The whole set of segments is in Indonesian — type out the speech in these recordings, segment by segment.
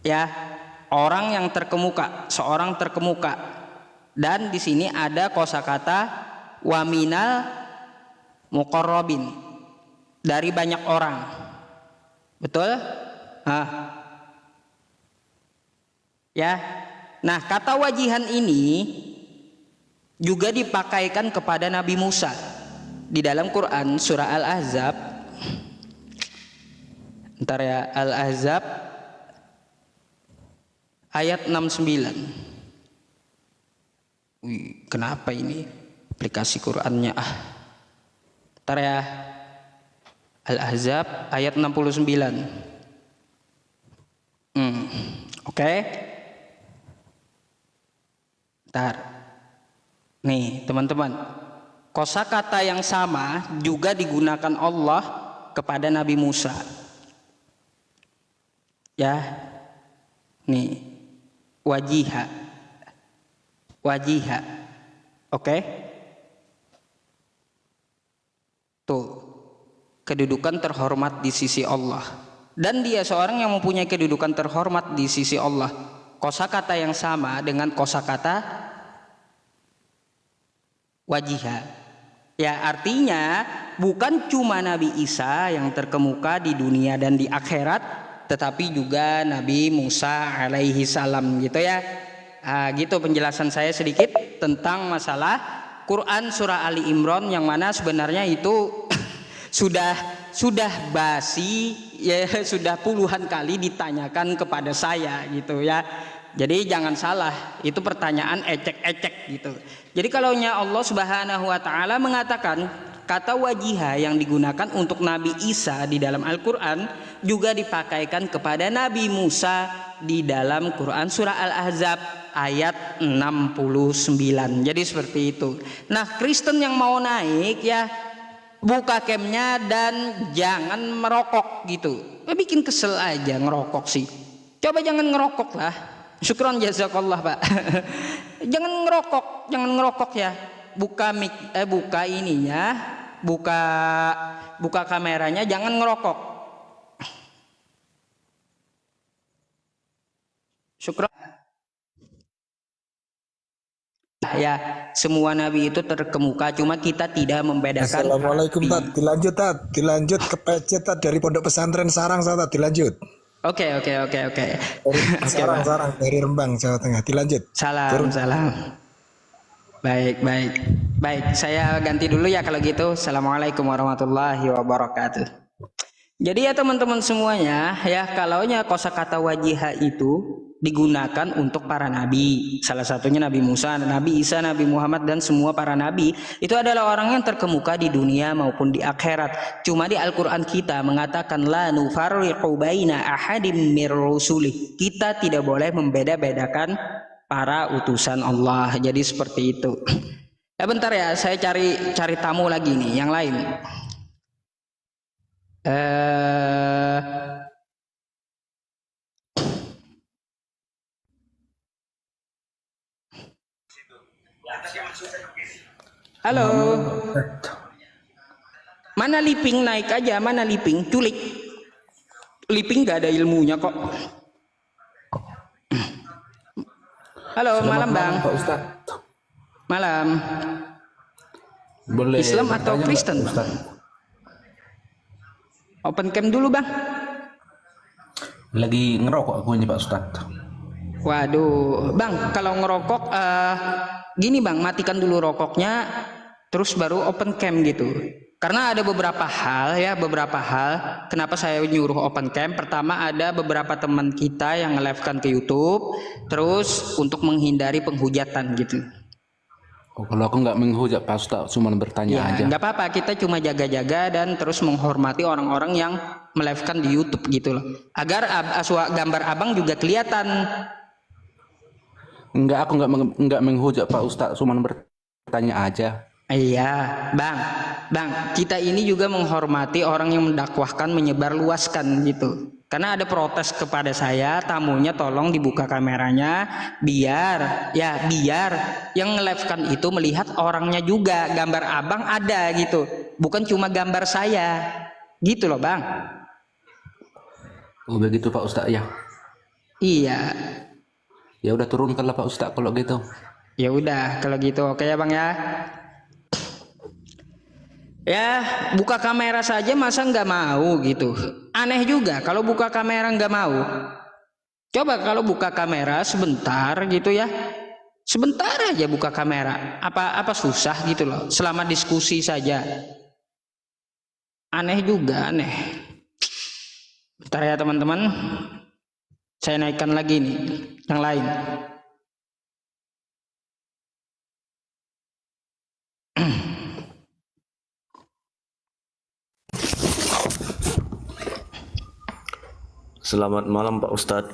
Ya, orang yang terkemuka, seorang terkemuka. Dan di sini ada kosakata waminal muqarrabin, dari banyak orang. Betul? Ya. Nah, kata wajihan ini juga dipakaikan kepada Nabi Musa di dalam Quran surah Al-Ahzab. Ntar ya, Al-Ahzab ayat 69. Wih, kenapa ini aplikasi Qurannya Ntar ya, Al-Ahzab ayat 69. Oke. Ntar nih teman-teman, kosakata yang sama juga digunakan Allah kepada Nabi Musa. Ya, nih wajiha, oke. Tuh, kedudukan terhormat di sisi Allah, dan dia seorang yang mempunyai kedudukan terhormat di sisi Allah. Kosakata yang sama dengan kosakata wajiha. Ya, artinya bukan cuma Nabi Isa yang terkemuka di dunia dan di akhirat, tetapi juga Nabi Musa alaihi salam, gitu ya. Gitu penjelasan saya sedikit tentang masalah Quran surah Ali Imran, yang mana sebenarnya itu sudah basi ya, sudah puluhan kali ditanyakan kepada saya, gitu ya. Jadi jangan salah, itu pertanyaan ecek-ecek gitu. Jadi kalaunya Allah Subhanahu wa taala mengatakan kata wajiha yang digunakan untuk Nabi Isa di dalam Al-Qur'an juga dipakaikan kepada Nabi Musa di dalam Quran surah Al-Ahzab ayat 69. Jadi seperti itu. Nah, Kristen yang mau naik ya, buka camnya dan jangan merokok gitu. Bikin kesel aja ngerokok sih. Coba jangan ngerokok lah. Syukron jazakallah, Pak. jangan ngerokok ya. Buka mic, buka ininya, buka kameranya, jangan ngerokok. Syukron. Ya, semua nabi itu terkemuka, cuma kita tidak membedakan. Assalamualaikum, Tat. Dilanjut ke PC, Tat, dari Pondok Pesantren Sarang, Tat. Dilanjut. Oke. Sarang dari Rembang, Jawa Tengah. Dilanjut. Salam. Baik. Saya ganti dulu ya kalau gitu. Assalamualaikum warahmatullahi wabarakatuh. Jadi ya teman-teman semuanya ya, kalaunya kosakata wajiha itu digunakan untuk para nabi, salah satunya Nabi Musa, Nabi Isa, Nabi Muhammad, dan semua para nabi itu adalah orang yang terkemuka di dunia maupun di akhirat. Cuma di Al-Quran kita mengatakan la nufarriqu baina ahadim mir rusulih, kita tidak boleh membeda-bedakan para utusan Allah. Jadi seperti itu. Ya bentar ya, saya cari tamu lagi nih yang lain. Halo. Mana Liping, naik aja. Mana Liping, culik. Liping gak ada ilmunya kok. Halo, malam Bang. Pak Ustaz. Malam. Boleh Islam atau Kristen? Ustaz? Open cam dulu Bang. Lagi ngerokok aku ini Pak Ustaz. Waduh, Bang, kalau ngerokok gini Bang, matikan dulu rokoknya, terus baru open cam gitu. Karena ada beberapa hal kenapa saya nyuruh open cam. Pertama, ada beberapa teman kita yang nge-live-kan ke YouTube, terus untuk menghindari penghujatan gitu. Oh, kalau aku nggak menghujat Pak Ustaz, cuma bertanya Ya, aja. nggak apa-apa, kita cuma jaga-jaga dan terus menghormati orang-orang yang melive-kan di YouTube gitu loh. Agar gambar abang juga kelihatan. Enggak, aku nggak menghujat Pak Ustaz, cuma bertanya aja. Iya, Bang, kita ini juga menghormati orang yang mendakwahkan, menyebarluaskan gitu. Karena ada protes kepada saya, tamunya tolong dibuka kameranya biar yang nge-live-kan itu melihat orangnya juga, gambar abang ada gitu. Bukan cuma gambar saya. Gitu loh, Bang. Oh, begitu Pak Ustaz ya. Iya. Ya udah turunkanlah Pak Ustadz kalau gitu. Ya udah kalau gitu oke ya Bang ya. Ya buka kamera saja masa nggak mau gitu. Aneh juga kalau buka kamera nggak mau. Coba kalau buka kamera sebentar gitu ya. Sebentar aja buka kamera. Apa susah gitu loh. Selama diskusi saja. Aneh juga aneh. Bentar ya teman-teman. Saya naikkan lagi nih yang lain. Selamat malam Pak Ustadz.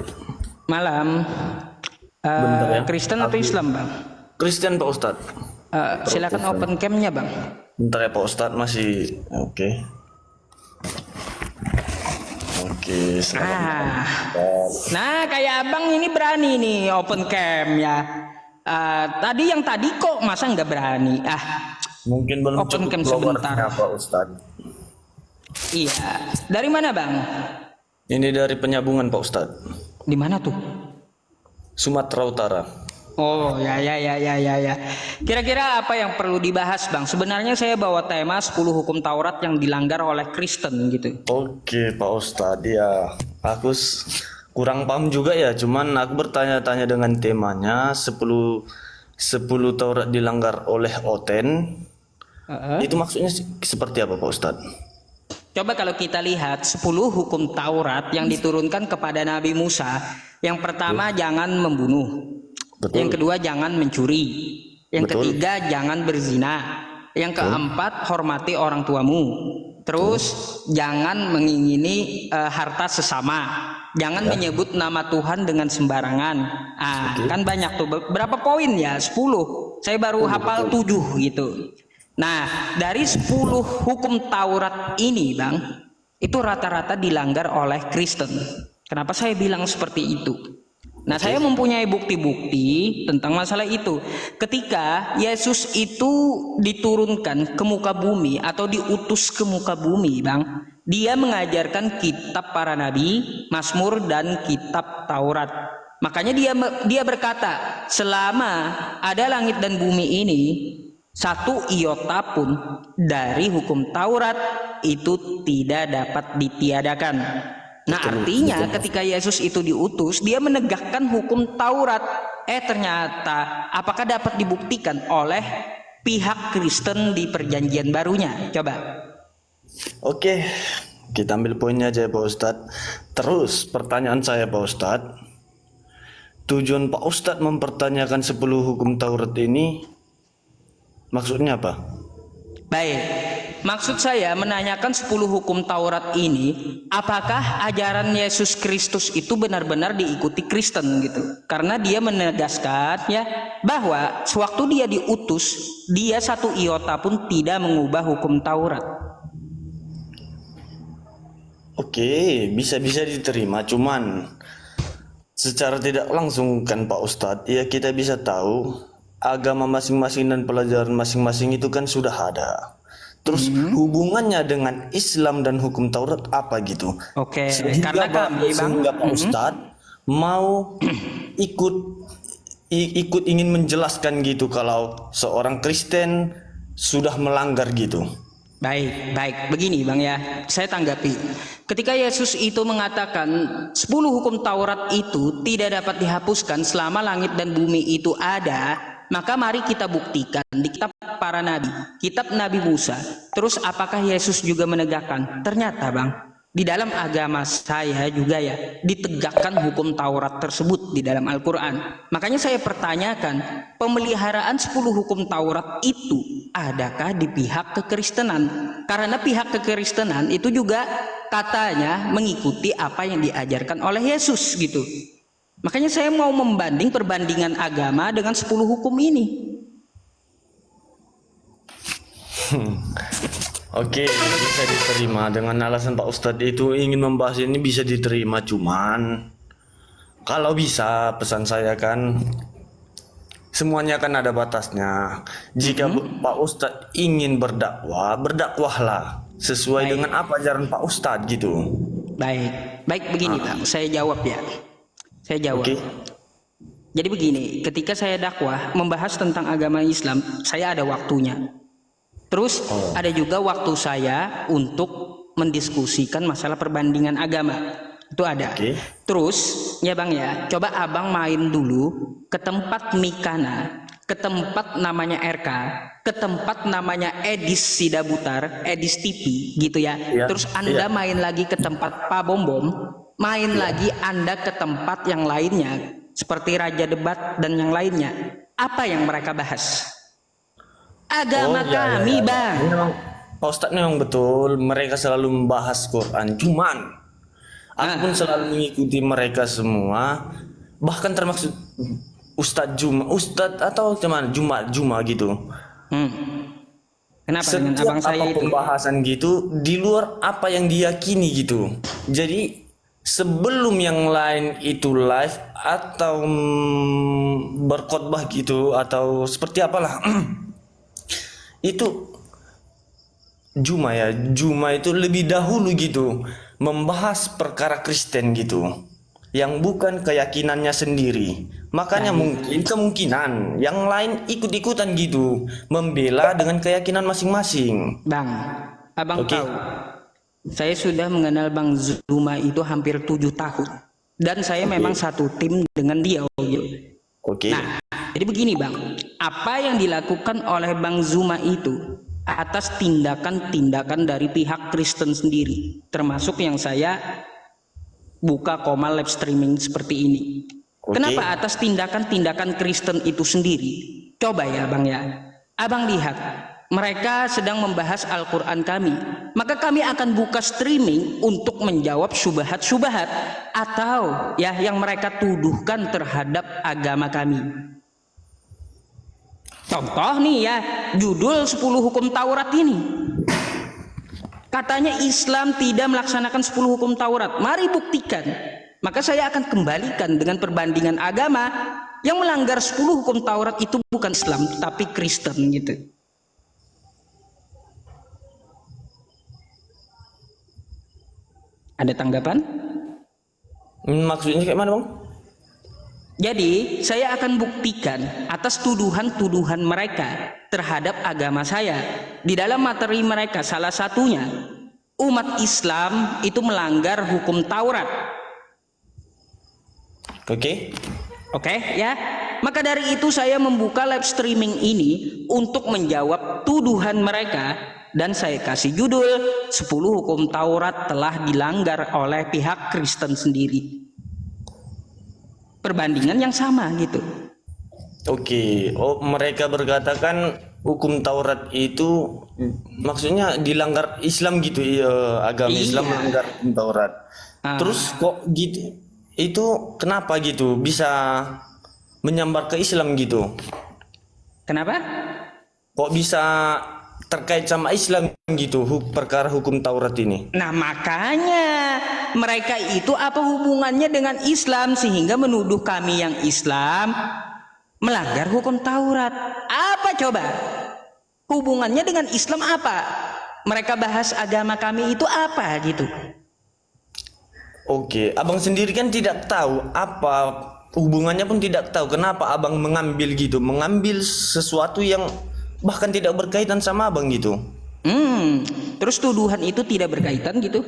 Malam. Bentar ya. Kristen atau Islam Bang? Kristen Pak Ustadz. Silakan open cam-nya Bang. Bentar ya Pak Ustadz, masih oke. Oke, selamat malam. Nah kayak abang ini berani nih open cam ya. Yang tadi kok masa nggak berani? Mungkin belum Open cukup cam followersnya sebentar. Pak Ustadz. Iya. Dari mana Bang? Ini dari Penyambungan Pak Ustadz, Di mana tuh? Sumatera Utara. Oh ya. Kira-kira apa yang perlu dibahas Bang? Sebenarnya saya bawa tema 10 hukum Taurat yang dilanggar oleh Kristen gitu. Oke Pak Ustadz, ya aku kurang paham juga ya, cuman aku bertanya-tanya dengan temanya 10 Taurat dilanggar oleh Oten. Itu maksudnya seperti apa Pak Ustadz? Coba kalau kita lihat 10 hukum Taurat yang diturunkan kepada Nabi Musa. Yang pertama jangan membunuh. Betul. Yang kedua jangan mencuri. Yang Betul. ketiga jangan berzina. Yang keempat hormati orang tuamu. Terus jangan mengingini harta sesama. Jangan menyebut nama Tuhan dengan sembarangan. Kan banyak tuh. Berapa poin ya? 10. Saya baru hafal 7 gitu. Nah, dari 10 hukum Taurat ini, Bang, itu rata-rata dilanggar oleh Kristen. Kenapa saya bilang seperti itu? Nah, saya mempunyai bukti-bukti tentang masalah itu. Ketika Yesus itu diturunkan ke muka bumi atau diutus ke muka bumi, Bang, dia mengajarkan kitab para nabi, Mazmur dan kitab Taurat. Makanya dia berkata, selama ada langit dan bumi ini, satu iota pun dari hukum Taurat itu tidak dapat ditiadakan. Nah, artinya ketika Yesus itu diutus, dia menegakkan hukum Taurat. Ternyata apakah dapat dibuktikan oleh pihak Kristen di perjanjian barunya? Coba. Oke, kita ambil poinnya aja ya Pak Ustadz. Terus pertanyaan saya Pak Ustadz, tujuan Pak Ustadz mempertanyakan 10 hukum Taurat ini maksudnya apa? Baik, maksud saya menanyakan 10 hukum Taurat ini, apakah ajaran Yesus Kristus itu benar-benar diikuti Kristen gitu? Karena dia menegaskan ya bahwa sewaktu dia diutus, dia satu iota pun tidak mengubah hukum Taurat. Oke, bisa-bisa diterima, cuman secara tidak langsung kan Pak Ustadz, ya kita bisa tahu agama masing-masing dan pelajaran masing-masing itu kan sudah ada. Terus hubungannya dengan Islam dan hukum Taurat apa gitu? Oke, Sehingga karena Pak Ustadz mau ikut ingin menjelaskan gitu kalau seorang Kristen sudah melanggar gitu. Baik, begini Bang ya, saya tanggapi. Ketika Yesus itu mengatakan 10 hukum Taurat itu tidak dapat dihapuskan selama langit dan bumi itu ada, maka mari kita buktikan di kitab para nabi, kitab Nabi Musa. Terus apakah Yesus juga menegakkan? Ternyata Bang, di dalam agama saya juga ya ditegakkan hukum Taurat tersebut di dalam Al-Quran. Makanya saya pertanyakan, pemeliharaan 10 hukum Taurat itu adakah di pihak kekristenan? Karena pihak kekristenan itu juga katanya mengikuti apa yang diajarkan oleh Yesus gitu. Makanya saya mau perbandingan agama dengan 10 hukum ini. Oke, bisa diterima dengan alasan Pak Ustadz itu ingin membahas ini bisa diterima, cuman kalau bisa pesan saya kan semuanya kan ada batasnya. Jika Pak Ustadz ingin berdakwah, berdakwahlah sesuai dengan apa ajaran Pak Ustadz gitu. Baik begini Pak, saya jawab ya. Saya jawab. Oke. Jadi begini, ketika saya dakwah membahas tentang agama Islam, saya ada waktunya. Terus ada juga waktu saya untuk mendiskusikan masalah perbandingan agama. Itu ada. Oke. Terus ya Bang ya, coba Abang main dulu ke tempat Mikana, ke tempat namanya RK, ke tempat namanya Edis Sidabutar, Edis TV gitu ya. Iya, Terus Anda iya. main lagi ke tempat Pak Bom Bom, main lagi Anda ke tempat yang lainnya seperti Raja Debat dan yang lainnya. Apa yang mereka bahas? Agama Oh, iya, kami, iya, iya. Bang. Ini memang Pak Ustadz memang betul, mereka selalu membahas Quran. Cuman aku pun selalu mengikuti mereka semua, bahkan termasuk Ustadz Juma, Ustadz atau cuman Juma gitu. Kenapa dengan Setiap abang saya apa itu? pembahasan gitu di luar apa yang diyakini gitu. Jadi sebelum yang lain itu live atau berkhotbah gitu atau seperti apalah itu Juma itu lebih dahulu gitu membahas perkara Kristen gitu yang bukan keyakinannya sendiri. Makanya mungkin kemungkinan yang lain ikut-ikutan gitu membela dengan keyakinan masing-masing. Bang, abang Oke. tahu, saya sudah mengenal Bang Zuma itu hampir 7 tahun. Dan saya memang satu tim dengan dia. Gitu. Oke. Nah, jadi begini Bang, apa yang dilakukan oleh Bang Zuma itu atas tindakan-tindakan dari pihak Kristen sendiri, termasuk yang saya buka koma live streaming seperti ini. Oke. Kenapa atas tindakan-tindakan Kristen itu sendiri? Coba ya Bang ya, Abang lihat, mereka sedang membahas Al-Quran kami, maka kami akan buka streaming untuk menjawab syubhat-syubhat atau ya yang mereka tuduhkan terhadap agama kami. Contoh nih ya, judul 10 hukum Taurat ini. Katanya Islam tidak melaksanakan 10 hukum Taurat. Mari buktikan. Maka saya akan kembalikan dengan perbandingan agama yang melanggar 10 hukum Taurat itu bukan Islam tapi Kristen gitu. Ada tanggapan? Maksudnya kayak mana, Bang? Jadi saya akan buktikan atas tuduhan-tuduhan mereka terhadap agama saya. Di dalam materi mereka salah satunya umat Islam itu melanggar hukum Taurat. Oke. Oke ya. Maka dari itu saya membuka live streaming ini untuk menjawab tuduhan mereka dan saya kasih judul 10 hukum Taurat telah dilanggar oleh pihak Kristen sendiri. Perbandingan yang sama gitu. Oke. Oh, mereka berkatakan hukum Taurat itu maksudnya dilanggar Islam gitu, agama Islam Iya. melanggar hukum Taurat. Terus kok gitu? Itu kenapa gitu bisa menyambar ke Islam gitu? Kenapa? Kok bisa terkait sama Islam gitu perkara hukum Taurat ini? Nah makanya mereka itu apa hubungannya dengan Islam sehingga menuduh kami yang Islam melanggar hukum Taurat? Apa coba? Hubungannya dengan Islam apa? Mereka bahas agama kami itu apa gitu? Oke, abang sendiri kan tidak tahu apa hubungannya pun tidak tahu. Kenapa abang mengambil gitu, mengambil sesuatu yang bahkan tidak berkaitan sama abang gitu? Terus tuduhan itu tidak berkaitan gitu?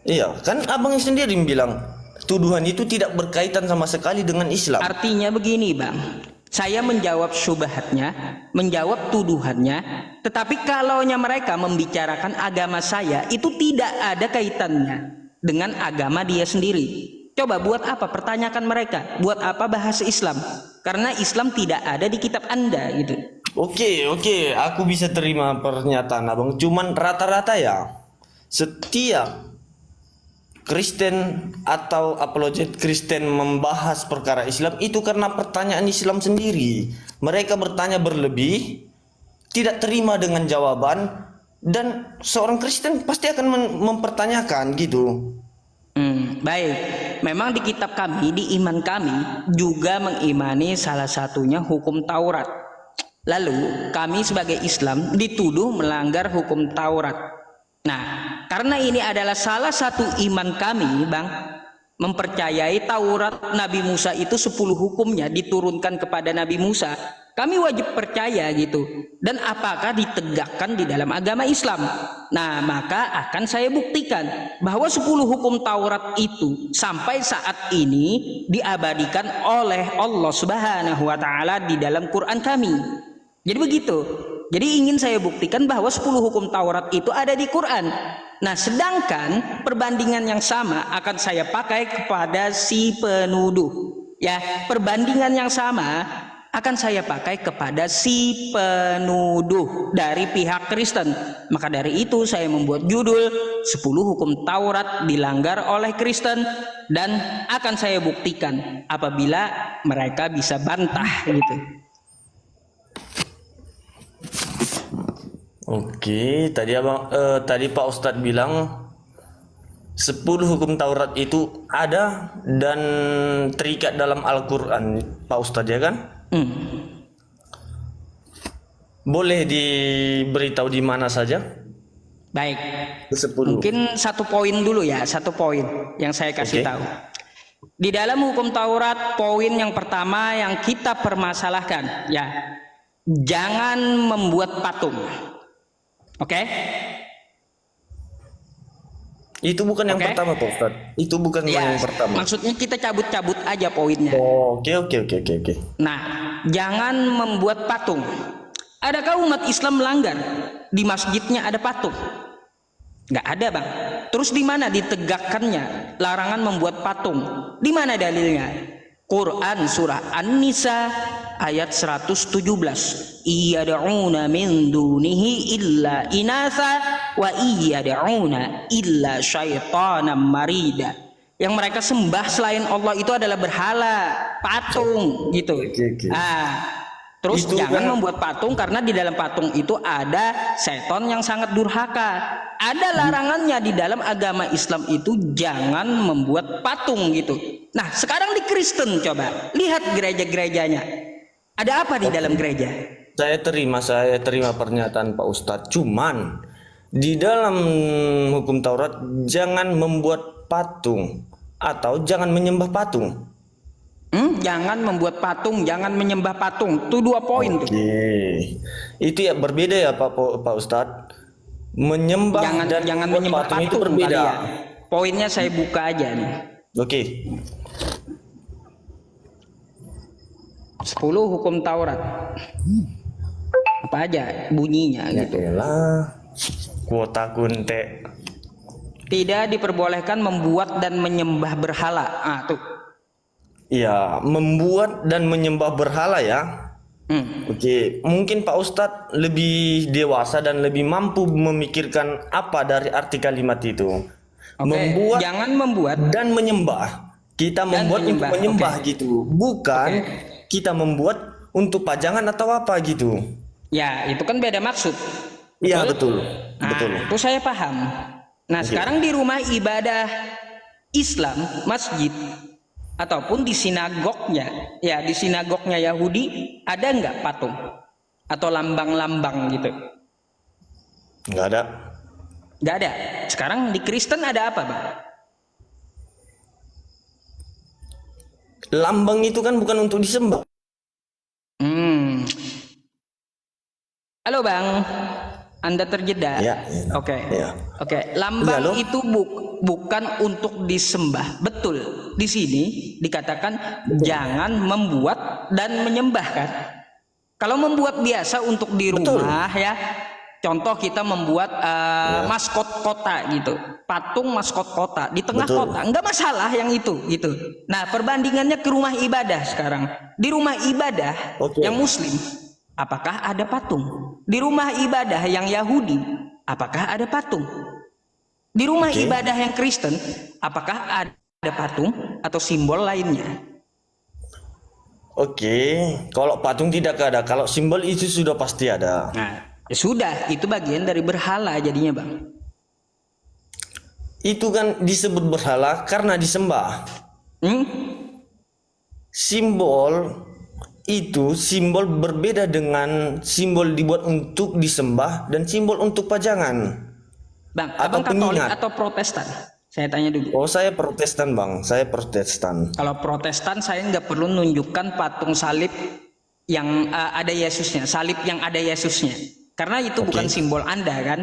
Iya, kan abang sendiri bilang tuduhan itu tidak berkaitan sama sekali dengan Islam. Artinya begini Bang, saya menjawab syubhatnya, menjawab tuduhannya, tetapi kalaunya mereka membicarakan agama saya itu tidak ada kaitannya dengan agama dia sendiri. Coba buat apa pertanyakan mereka? Buat apa bahas Islam? Karena Islam tidak ada di kitab Anda gitu. Oke, aku bisa terima pernyataan abang. Cuman rata-rata ya setiap Kristen atau apologet Kristen membahas perkara Islam itu karena pertanyaan Islam sendiri. Mereka bertanya berlebih, tidak terima dengan jawaban, dan seorang Kristen pasti akan mempertanyakan gitu. Baik, memang di kitab kami, di iman kami juga mengimani salah satunya hukum Taurat. Lalu kami sebagai Islam dituduh melanggar hukum Taurat. Nah, karena ini adalah salah satu iman kami, Bang, mempercayai Taurat Nabi Musa itu 10 hukumnya diturunkan kepada Nabi Musa, kami wajib percaya gitu. Dan apakah ditegakkan di dalam agama Islam? Nah, maka akan saya buktikan bahwa 10 hukum Taurat itu sampai saat ini diabadikan oleh Allah Subhanahu wa taala di dalam Quran kami. Jadi begitu. Jadi ingin saya buktikan bahwa 10 hukum Taurat itu ada di Quran. Nah, sedangkan perbandingan yang sama akan saya pakai kepada si penuduh. Ya, perbandingan yang sama akan saya pakai kepada si penuduh dari pihak Kristen. Maka dari itu saya membuat judul 10 hukum Taurat dilanggar oleh Kristen, dan akan saya buktikan apabila mereka bisa bantah gitu. Oke, tadi Pak Ustadz bilang 10 hukum Taurat itu ada dan terikat dalam Al-Quran, Pak Ustadz, ya kan? Boleh diberitahu di mana saja? Baik, 10. mungkin satu poin dulu ya, satu poin yang saya kasih tahu. Di dalam hukum Taurat, poin yang pertama yang kita permasalahkan, ya, jangan membuat patung. Oke? Itu bukan yang pertama, Pak Ustadz. Itu bukan yang pertama. Maksudnya kita cabut-cabut aja poinnya. Oke. Nah, jangan membuat patung. Adakah umat Islam melanggar? Di masjidnya ada patung? Nggak ada, Bang. Terus di mana ditegakkannya larangan membuat patung? Di mana dalilnya? Quran surah An-Nisa ayat 117. Iyad'una min dunihi illa inatha wa iyad'una illa syaitanan marida. Yang mereka sembah selain Allah itu adalah berhala, patung gitu. Terus itu jangan membuat patung, karena di dalam patung itu ada setan yang sangat durhaka. Ada larangannya di dalam agama Islam itu jangan membuat patung gitu. Nah, sekarang di Kristen coba lihat gereja-gerejanya. Ada apa di dalam gereja? Saya terima pernyataan Pak Ustadz. Cuman di dalam hukum Taurat jangan membuat patung atau jangan menyembah patung. Jangan membuat patung, jangan menyembah patung. Itu 2 poin tuh. Itu ya berbeda ya Pak Ustadz. Menyembah jangan menyembah patung itu berbeda. kali ya. Poinnya saya buka aja nih. Oke. 10 hukum Taurat. Apa aja bunyinya gitu. Yaelah. Kuota kunte. Tidak diperbolehkan membuat dan menyembah berhala. Tuh. Ya, membuat dan menyembah berhala ya. Oke, mungkin Pak Ustadz lebih dewasa dan lebih mampu memikirkan apa dari arti kalimat itu. Membuat, jangan membuat dan menyembah. Kita membuat untuk menyembah gitu, bukan kita membuat untuk pajangan atau apa gitu. Ya, itu kan beda maksud. Iya, betul. Itu saya paham. Nah, sekarang di rumah ibadah Islam, masjid, ataupun di sinagognya, ya di sinagognya Yahudi, ada nggak patung atau lambang-lambang gitu? Nggak ada. Nggak ada. Sekarang di Kristen ada apa, Bang? Lambang itu kan bukan untuk disembah. Halo, Bang. Anda terjeda. Ya. Oke. Lambang itu bukan untuk disembah. Betul. Di sini dikatakan jangan membuat dan menyembah kan. Kalau membuat biasa untuk di rumah ya. Contoh kita membuat maskot kota gitu. Patung maskot kota di tengah kota. Enggak masalah yang itu gitu. Nah, perbandingannya ke rumah ibadah sekarang. Di rumah ibadah yang Muslim, apakah ada patung? Di rumah ibadah yang Yahudi, apakah ada patung? Di rumah ibadah yang Kristen, apakah ada patung atau simbol lainnya? Kalau patung tidak ada, kalau simbol itu sudah pasti ada. Nah, ya sudah, itu bagian dari berhala jadinya, Bang. Itu kan disebut berhala karena disembah. Simbol itu simbol berbeda dengan simbol dibuat untuk disembah dan simbol untuk pajangan. Bang, Abang Katolik atau Protestan? Saya tanya dulu. Oh, saya Protestan, Bang. Saya Protestan. Kalau Protestan saya nggak perlu nunjukkan patung salib yang ada Yesusnya, salib yang ada Yesusnya, karena itu bukan simbol Anda kan.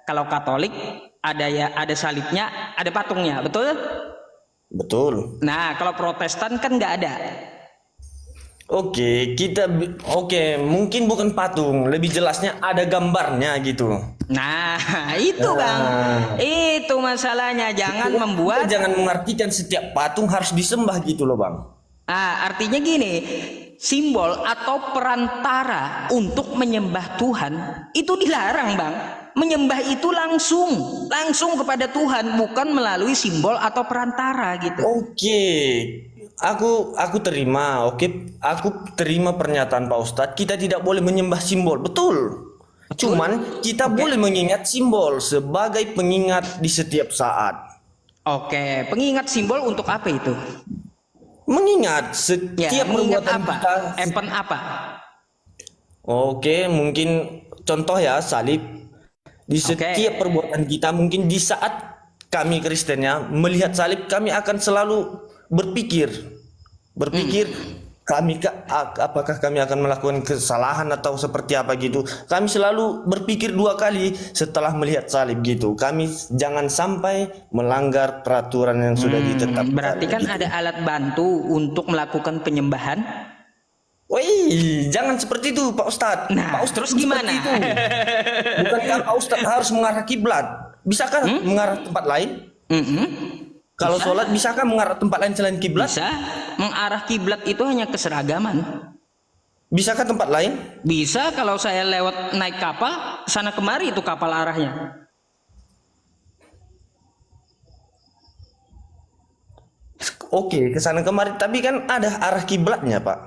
Kalau Katolik ada salibnya, ada patungnya, betul? Betul. Nah, kalau Protestan kan nggak ada. Oke, mungkin bukan patung, lebih jelasnya ada gambarnya gitu. Nah, itu Bang, itu masalahnya. Jangan membuat. Kita jangan mengartikan setiap patung harus disembah gitu loh, Bang. Artinya gini, simbol atau perantara untuk menyembah Tuhan itu dilarang, Bang. Menyembah itu langsung kepada Tuhan, bukan melalui simbol atau perantara gitu. Oke. Aku terima, aku terima pernyataan Pak Ustadz. Kita tidak boleh menyembah simbol, betul. Cuman kita boleh mengingat simbol sebagai pengingat di setiap saat. Oke, pengingat simbol untuk apa itu? Mengingat Ya, setiap mengingat perbuatan apa? kita. Event apa? Oke, mungkin contoh ya salib. Di setiap perbuatan kita, mungkin di saat kami Kristennya melihat salib, kami akan selalu berpikir apakah kami akan melakukan kesalahan atau seperti apa gitu. Kami selalu berpikir 2 kali setelah melihat salib gitu. Kami jangan sampai melanggar peraturan yang sudah ditetapkan. Berarti kan ada alat bantu untuk melakukan penyembahan. Wih, jangan seperti itu Pak Ustadz. Nah, Pak Ustadz terus gimana? itu. Bukankah Pak Ustadz harus mengarah kiblat? Bisakah mengarah tempat lain? Kalau sholat bisakah mengarah tempat lain selain kiblat? Bisa. Mengarah kiblat itu hanya keseragaman. Bisakah tempat lain? Bisa kalau saya lewat naik kapal, sana kemari itu kapal arahnya. Oke, ke sana kemari, tapi kan ada arah kiblatnya, Pak.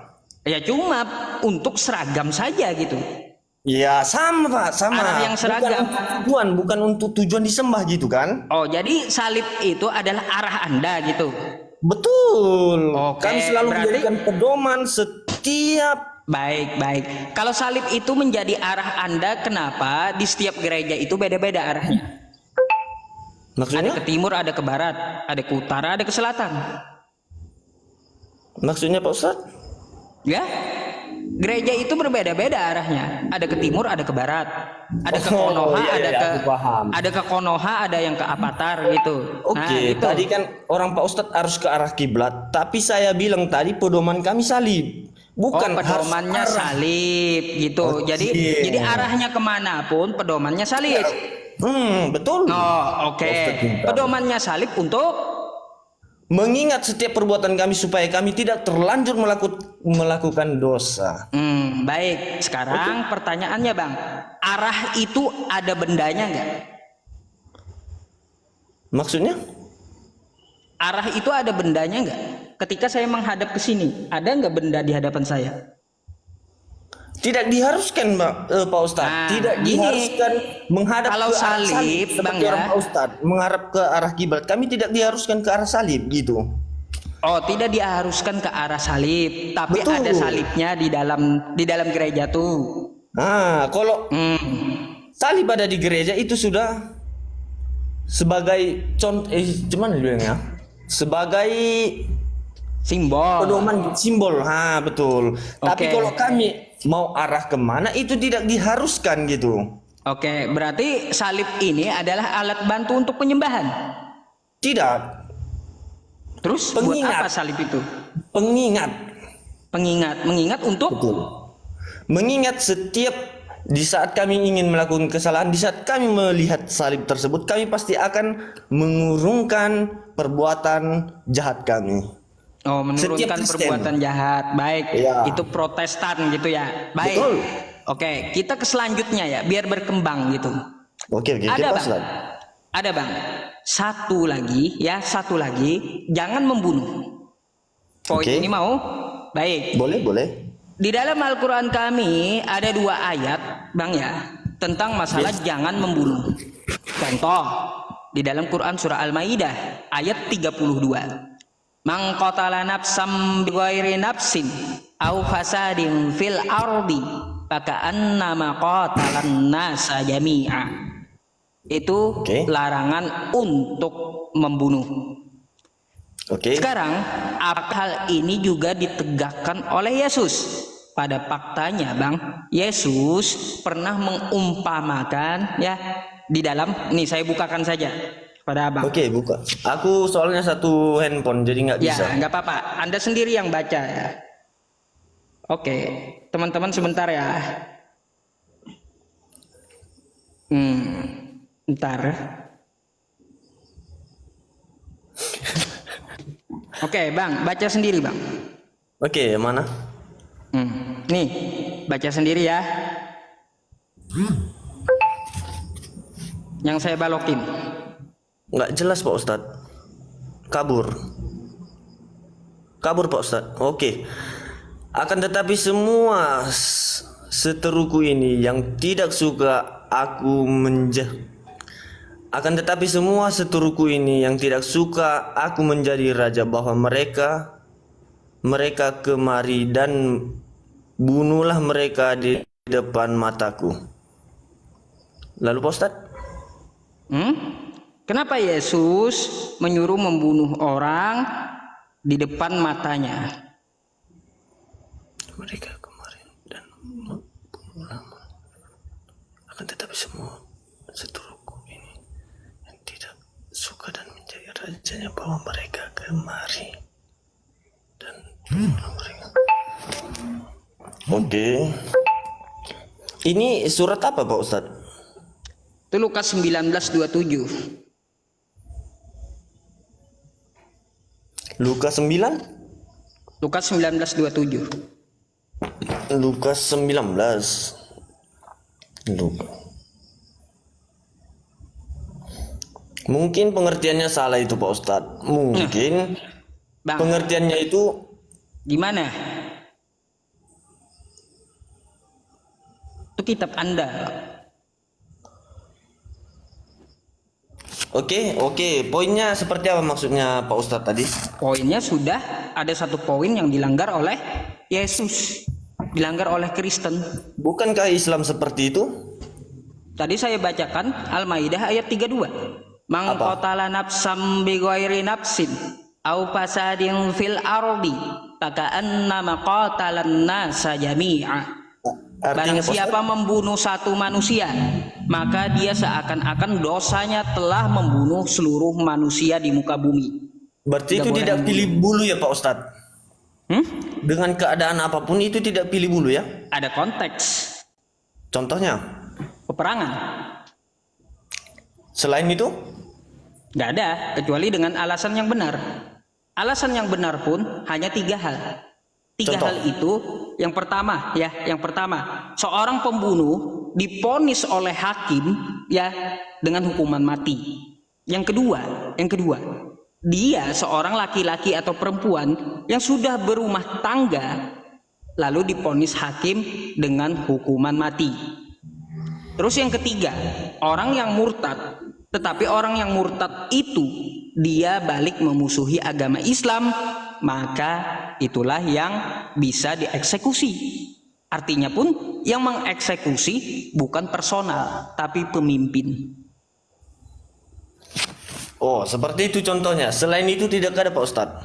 Ya cuma untuk seragam saja gitu. Ya sama Pak, sama. Arah yang seragam. Bukan untuk tujuan disembah gitu kan? Oh, jadi salib itu adalah arah Anda gitu. Betul. Oke, Kami selalu berarti- menjadikan pedoman setiap. Baik. Kalau salib itu menjadi arah Anda, kenapa di setiap gereja itu beda-beda arahnya? Ada Maksudnya? ke timur, ada ke barat, ada ke utara, ada ke selatan. Maksudnya Pak Ustadz? Ya, gereja itu berbeda-beda arahnya. Ada ke timur, ada ke barat, ada ke Konoha, ada ke Konoha, ada yang ke Avatar gitu. Oke, gitu. tadi kan orang Pak Ustadz harus ke arah kiblat, tapi saya bilang tadi pedoman kami salib, bukan pedomannya harus arah. salib gitu. Jadi arahnya kemanapun pedomannya salib. Betul. Oh, oke. Pedomannya salib untuk Mengingat setiap perbuatan kami supaya kami tidak terlanjur melakukan dosa. Baik. Sekarang pertanyaannya, Bang, arah itu ada bendanya nggak? Maksudnya? Arah itu ada bendanya nggak? Ketika saya menghadap ke sini, ada nggak benda di hadapan saya? Tidak diharuskan, Pak Ustadz. Nah, Tidak gini, diharuskan menghadap kalau ke arah salib, salib Bang, seperti ya. orang Pak Ustadz menghadap ke arah kiblat. Kami tidak diharuskan ke arah salib gitu. Oh, tidak diharuskan ke arah salib, tapi Betul. ada salibnya di dalam gereja tuh. Nah, kalau salib ada di gereja itu sudah sebagai contoh, gimana dibilangnya? Sebagai Simbol. pedoman simbol. Betul. Tapi Oke. kalau kami mau arah kemana itu tidak diharuskan gitu. Oke, berarti salib ini adalah alat bantu untuk penyembahan. Tidak. Terus Pengingat. buat apa salib itu? Pengingat. Mengingat untuk. Betul. Mengingat setiap di saat kami ingin melakukan kesalahan, di saat kami melihat salib tersebut, kami pasti akan mengurungkan perbuatan jahat kami. Oh, Setiap menurunkan Kristen. perbuatan jahat. Baik, Iya. itu Protestan gitu ya. Baik. Betul. Oke, kita ke selanjutnya ya, biar berkembang gitu. Oke, Ada, pas Bang. lah. Ada, Bang. Satu lagi, jangan membunuh. Poin Oke. ini mau? Baik. Boleh. Di dalam Al-Quran kami ada 2 ayat, Bang ya, tentang masalah jangan membunuh. Contoh, di dalam Quran surah Al-Maidah ayat 32. Man qatala nafsam bighairi nafsin aw fasadin fil ardi faka'annama qatalan nasa jami'a. Itu Oke. larangan untuk membunuh. Oke. Sekarang, apa hal ini juga ditegakkan oleh Yesus? Pada faktanya, Bang, Yesus pernah mengumpamakan ya di dalam, nih saya bukakan saja pada Abang. Oke, buka. Aku soalnya satu handphone jadi nggak Ya, bisa. nggak apa-apa. Anda sendiri yang baca ya. Oke, teman-teman sebentar ya. Ntar. Oke, Bang, baca sendiri, Bang. Oke, mana? Nih, baca sendiri ya. Yang saya balokin. Nggak jelas Pak Ustadz. Kabur Pak Ustadz. Oke. Akan tetapi semua seteruku ini yang tidak suka aku akan tetapi semua seteruku ini yang tidak suka aku menjadi raja, bahwa mereka kemari dan bunuhlah mereka di depan mataku. Lalu Pak Ustadz, Kenapa Yesus menyuruh membunuh orang di depan matanya? mereka kemarin dan bunuhlah, akan tetapi semua seteruku ini yang tidak suka dan menjadi rajanya, bahwa mereka kemari dan bunuhlah mereka. Oke. Ini surat apa Pak Ustadz? Itu Lukas 19:27. Lukas 9? Lukas 19:27. Lukas 19. Mungkin pengertiannya salah itu Pak Ustadz. Mungkin Bang, pengertiannya itu gimana? Itu kitab Anda. Oke. Poinnya seperti apa maksudnya Pak Ustadz tadi? Poinnya sudah ada satu poin yang dilanggar oleh Yesus, dilanggar oleh Kristen. Bukankah Islam seperti itu? Tadi saya bacakan Al-Maidah ayat 32. Man qatala nafsam bi ghairi nafsin au fasadin fil ardi faka'annama qatalan nasa jami'a. Barang Artinya Pak Ustadz, siapa membunuh satu manusia, maka dia seakan-akan dosanya telah membunuh seluruh manusia di muka bumi. berarti Tidak itu boleh tidak membunuh. pilih bulu ya Pak Ustadz? Dengan keadaan apapun itu tidak pilih bulu ya? Ada konteks Contohnya? peperangan. Selain itu? Nggak ada, kecuali dengan alasan yang benar. Alasan yang benar pun hanya 3 hal. Tiga Contoh. hal itu, yang pertama, seorang pembunuh diponis oleh hakim ya dengan hukuman mati. Yang kedua, dia seorang laki-laki atau perempuan yang sudah berumah tangga lalu diponis hakim dengan hukuman mati. Terus yang ketiga, orang yang murtad. Tetapi orang yang murtad itu dia balik memusuhi agama Islam, maka itulah yang bisa dieksekusi. Artinya pun yang mengeksekusi bukan personal tapi pemimpin. Oh, seperti itu contohnya. Selain itu tidak ada Pak Ustadz.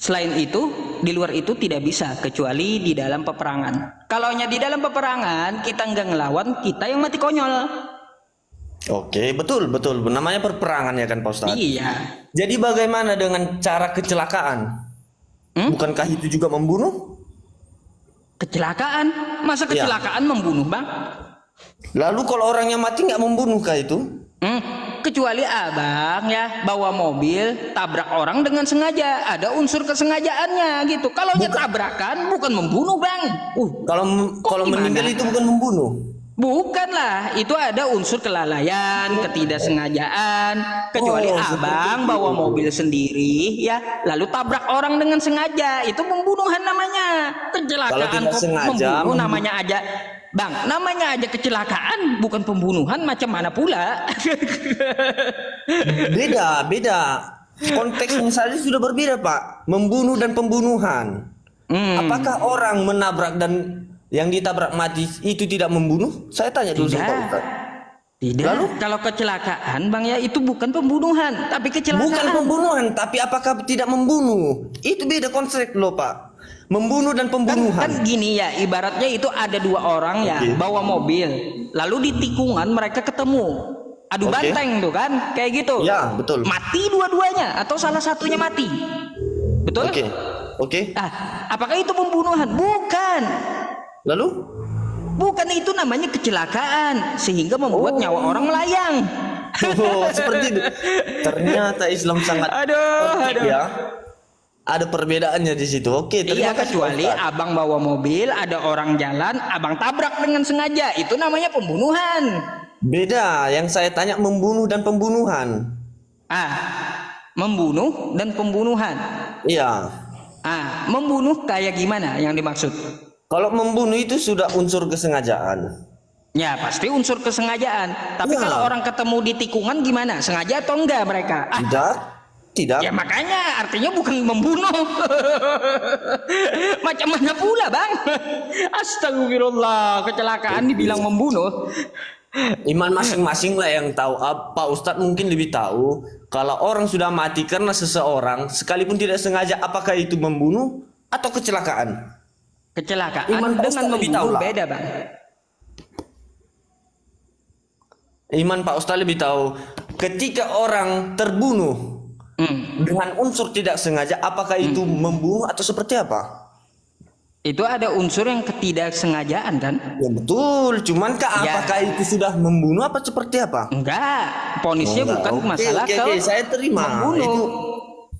Selain itu, di luar itu tidak bisa kecuali di dalam peperangan. Kalaunya di dalam peperangan kita nggak ngelawan, kita yang mati konyol. Oke, betul. Namanya perperangan ya kan Pak Ustadz? Iya. Jadi bagaimana dengan cara kecelakaan? Bukankah itu juga membunuh? Kecelakaan? Masa kecelakaan membunuh, Bang? Lalu kalau orangnya mati nggak membunuhkah itu? Kecuali abang ya bawa mobil tabrak orang dengan sengaja, ada unsur kesengajaannya gitu. Kalau tabrakan bukan membunuh, Bang. Kalau gimana? meninggal itu bukan membunuh. Bukanlah, itu ada unsur kelalaian, ketidaksengajaan. Kecuali abang bawa mobil sendiri ya, lalu tabrak orang dengan sengaja, itu pembunuhan namanya. Kecelakaan Kalau tidak kok sengaja, membunuh namanya aja. Bang, namanya aja kecelakaan, bukan pembunuhan, macam mana pula? Beda. Konteksnya saja sudah berbeda Pak. Membunuh dan pembunuhan. Apakah orang menabrak dan yang ditabrak mati itu tidak membunuh? Saya tanya dulu sama Pak Ustadz. Tidak. Lalu? Kalau kecelakaan Bang ya itu bukan pembunuhan, tapi kecelakaan. Bukan pembunuhan, tapi apakah tidak membunuh? Itu beda konsep loh Pak. Membunuh dan pembunuhan. Kan gini ya, ibaratnya itu ada dua orang ya Oke. bawa mobil, lalu di tikungan mereka ketemu, adu Oke. banteng tuh kan, kayak gitu. Ya, betul. Mati dua-duanya atau salah satunya mati, betul? Oke. Oke. Apakah itu pembunuhan? Bukan, Lalu? bukan, itu namanya kecelakaan sehingga membuat nyawa orang melayang. Oh, seperti itu. Ternyata Islam sangat tertib ya. Ada perbedaannya di situ. Oke, Iya, terima kasih. kecuali Pak Ustadz. abang bawa mobil, ada orang jalan, abang tabrak dengan sengaja, itu namanya pembunuhan. Beda, yang saya tanya membunuh dan pembunuhan. Membunuh dan pembunuhan. Iya. Membunuh kayak gimana yang dimaksud? Kalau membunuh itu sudah unsur kesengajaan. Ya pasti unsur kesengajaan. Tapi Ya. kalau orang ketemu di tikungan gimana? Sengaja atau enggak mereka? Tidak. Ya makanya artinya bukan membunuh. Macam mana pula Bang? Astagfirullah, kecelakaan dibilang membunuh. Iman masing-masing lah yang tahu. Pak Ustadz mungkin lebih tahu. Kalau orang sudah mati karena seseorang, sekalipun tidak sengaja, apakah itu membunuh atau kecelakaan? Kecelakaan Iman Pak dengan Ustadz lebih tahu membunuh lah. beda Bang. Iman Pak Ustadz lebih tahu. Ketika orang terbunuh dengan unsur tidak sengaja, apakah itu membunuh atau seperti apa? Itu ada unsur yang ketidaksengajaan kan? Ya betul, cuman Ya. apakah itu sudah membunuh apa seperti apa? Enggak, ponisnya Enggak. bukan Oke, masalah oke, saya terima. membunuh.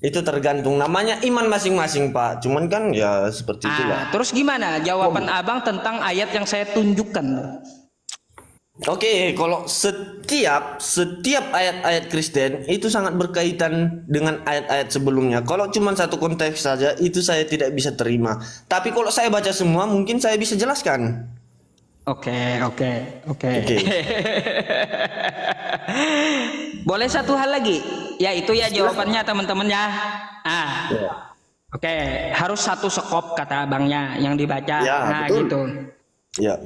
Itu tergantung, namanya iman masing-masing Pak. Cuman kan ya seperti itulah. Terus gimana jawaban abang tentang ayat yang saya tunjukkan? Oke, kalau setiap ayat-ayat Kristen itu sangat berkaitan dengan ayat-ayat sebelumnya. Kalau cuma satu konteks saja itu saya tidak bisa terima. Tapi kalau saya baca semua mungkin saya bisa jelaskan. Oke. Oke. Boleh satu hal lagi, ya itu ya jawabannya teman-teman ya. Oke, harus satu sekop kata abangnya yang dibaca. Ya, betul. Gitu. Ya.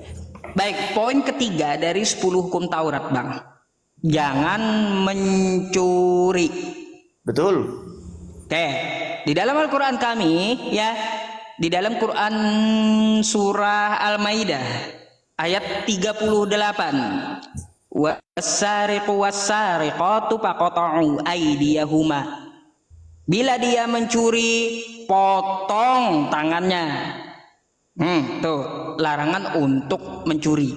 Baik, poin ketiga dari 10 hukum Taurat, Bang. Jangan mencuri. Betul. Oke, di dalam Al-Quran kami ya, di dalam Quran surah Al-Maidah ayat 38. Wasariqu wasariqatu faqata'u aydiyahuma. Bila dia mencuri, potong tangannya. Tuh, larangan untuk mencuri.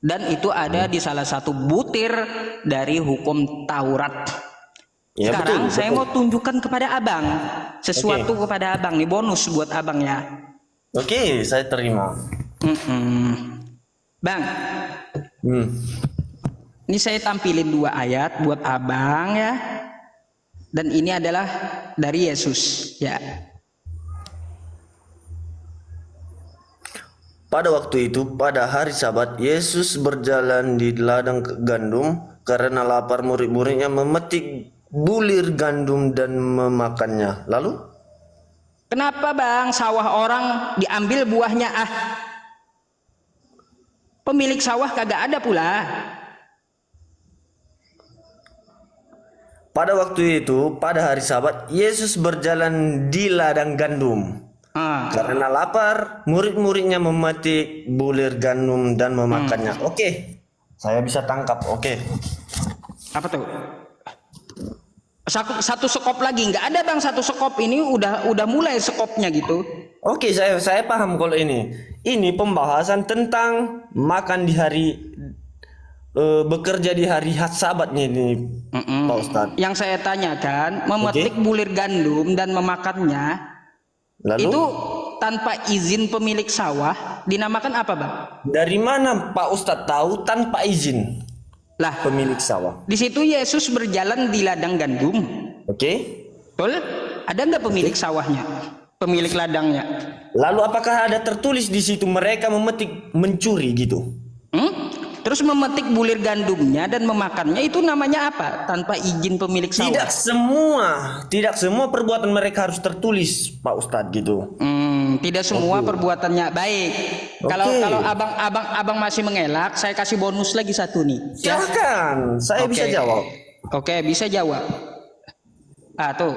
Dan itu ada di salah satu butir dari hukum Taurat. Ya, Sekarang betul, saya betul. mau tunjukkan kepada abang sesuatu kepada abang nih, bonus buat abang ya. Oke, saya terima. Bang, ini saya tampilin 2 ayat buat abang ya. Dan ini adalah dari Yesus ya. Pada waktu itu, pada hari Sabat, Yesus berjalan di ladang gandum karena lapar. Murid-muridnya memetik bulir gandum dan memakannya. Lalu? Kenapa Bang sawah orang diambil buahnya? Pemilik sawah kagak ada pula. Pada waktu itu, pada hari Sabat, Yesus berjalan di ladang gandum. Karena lapar, murid-muridnya memetik bulir gandum dan memakannya. Oke, saya bisa tangkap. Oke. Apa tuh? Satu sekop lagi nggak ada Bang, satu sekop ini udah mulai sekopnya gitu. Oke, saya paham kalau ini. Ini pembahasan tentang makan di hari bekerja di hari Sabat nih Pak Ustadz. Yang saya tanyakan, memetik bulir gandum dan memakannya Lalu? itu tanpa izin pemilik sawah dinamakan apa Bang? Dari mana Pak Ustadz tahu tanpa izin Lah, pemilik sawah? di situ Yesus berjalan di ladang gandum. Oke. Betul? Ada nggak pemilik sawahnya? Pemilik ladangnya? Lalu apakah ada tertulis di situ mereka mencuri gitu? Terus memetik bulir gandumnya dan memakannya itu namanya apa? Tanpa izin pemilik sawah. Tidak semua perbuatan mereka harus tertulis Pak Ustadz gitu. Tidak semua perbuatannya baik. Kalau Oke. kalau abang masih mengelak, saya kasih bonus lagi satu nih. Ya. Silahkan, saya Oke. bisa jawab. Oke, bisa jawab. Tuh.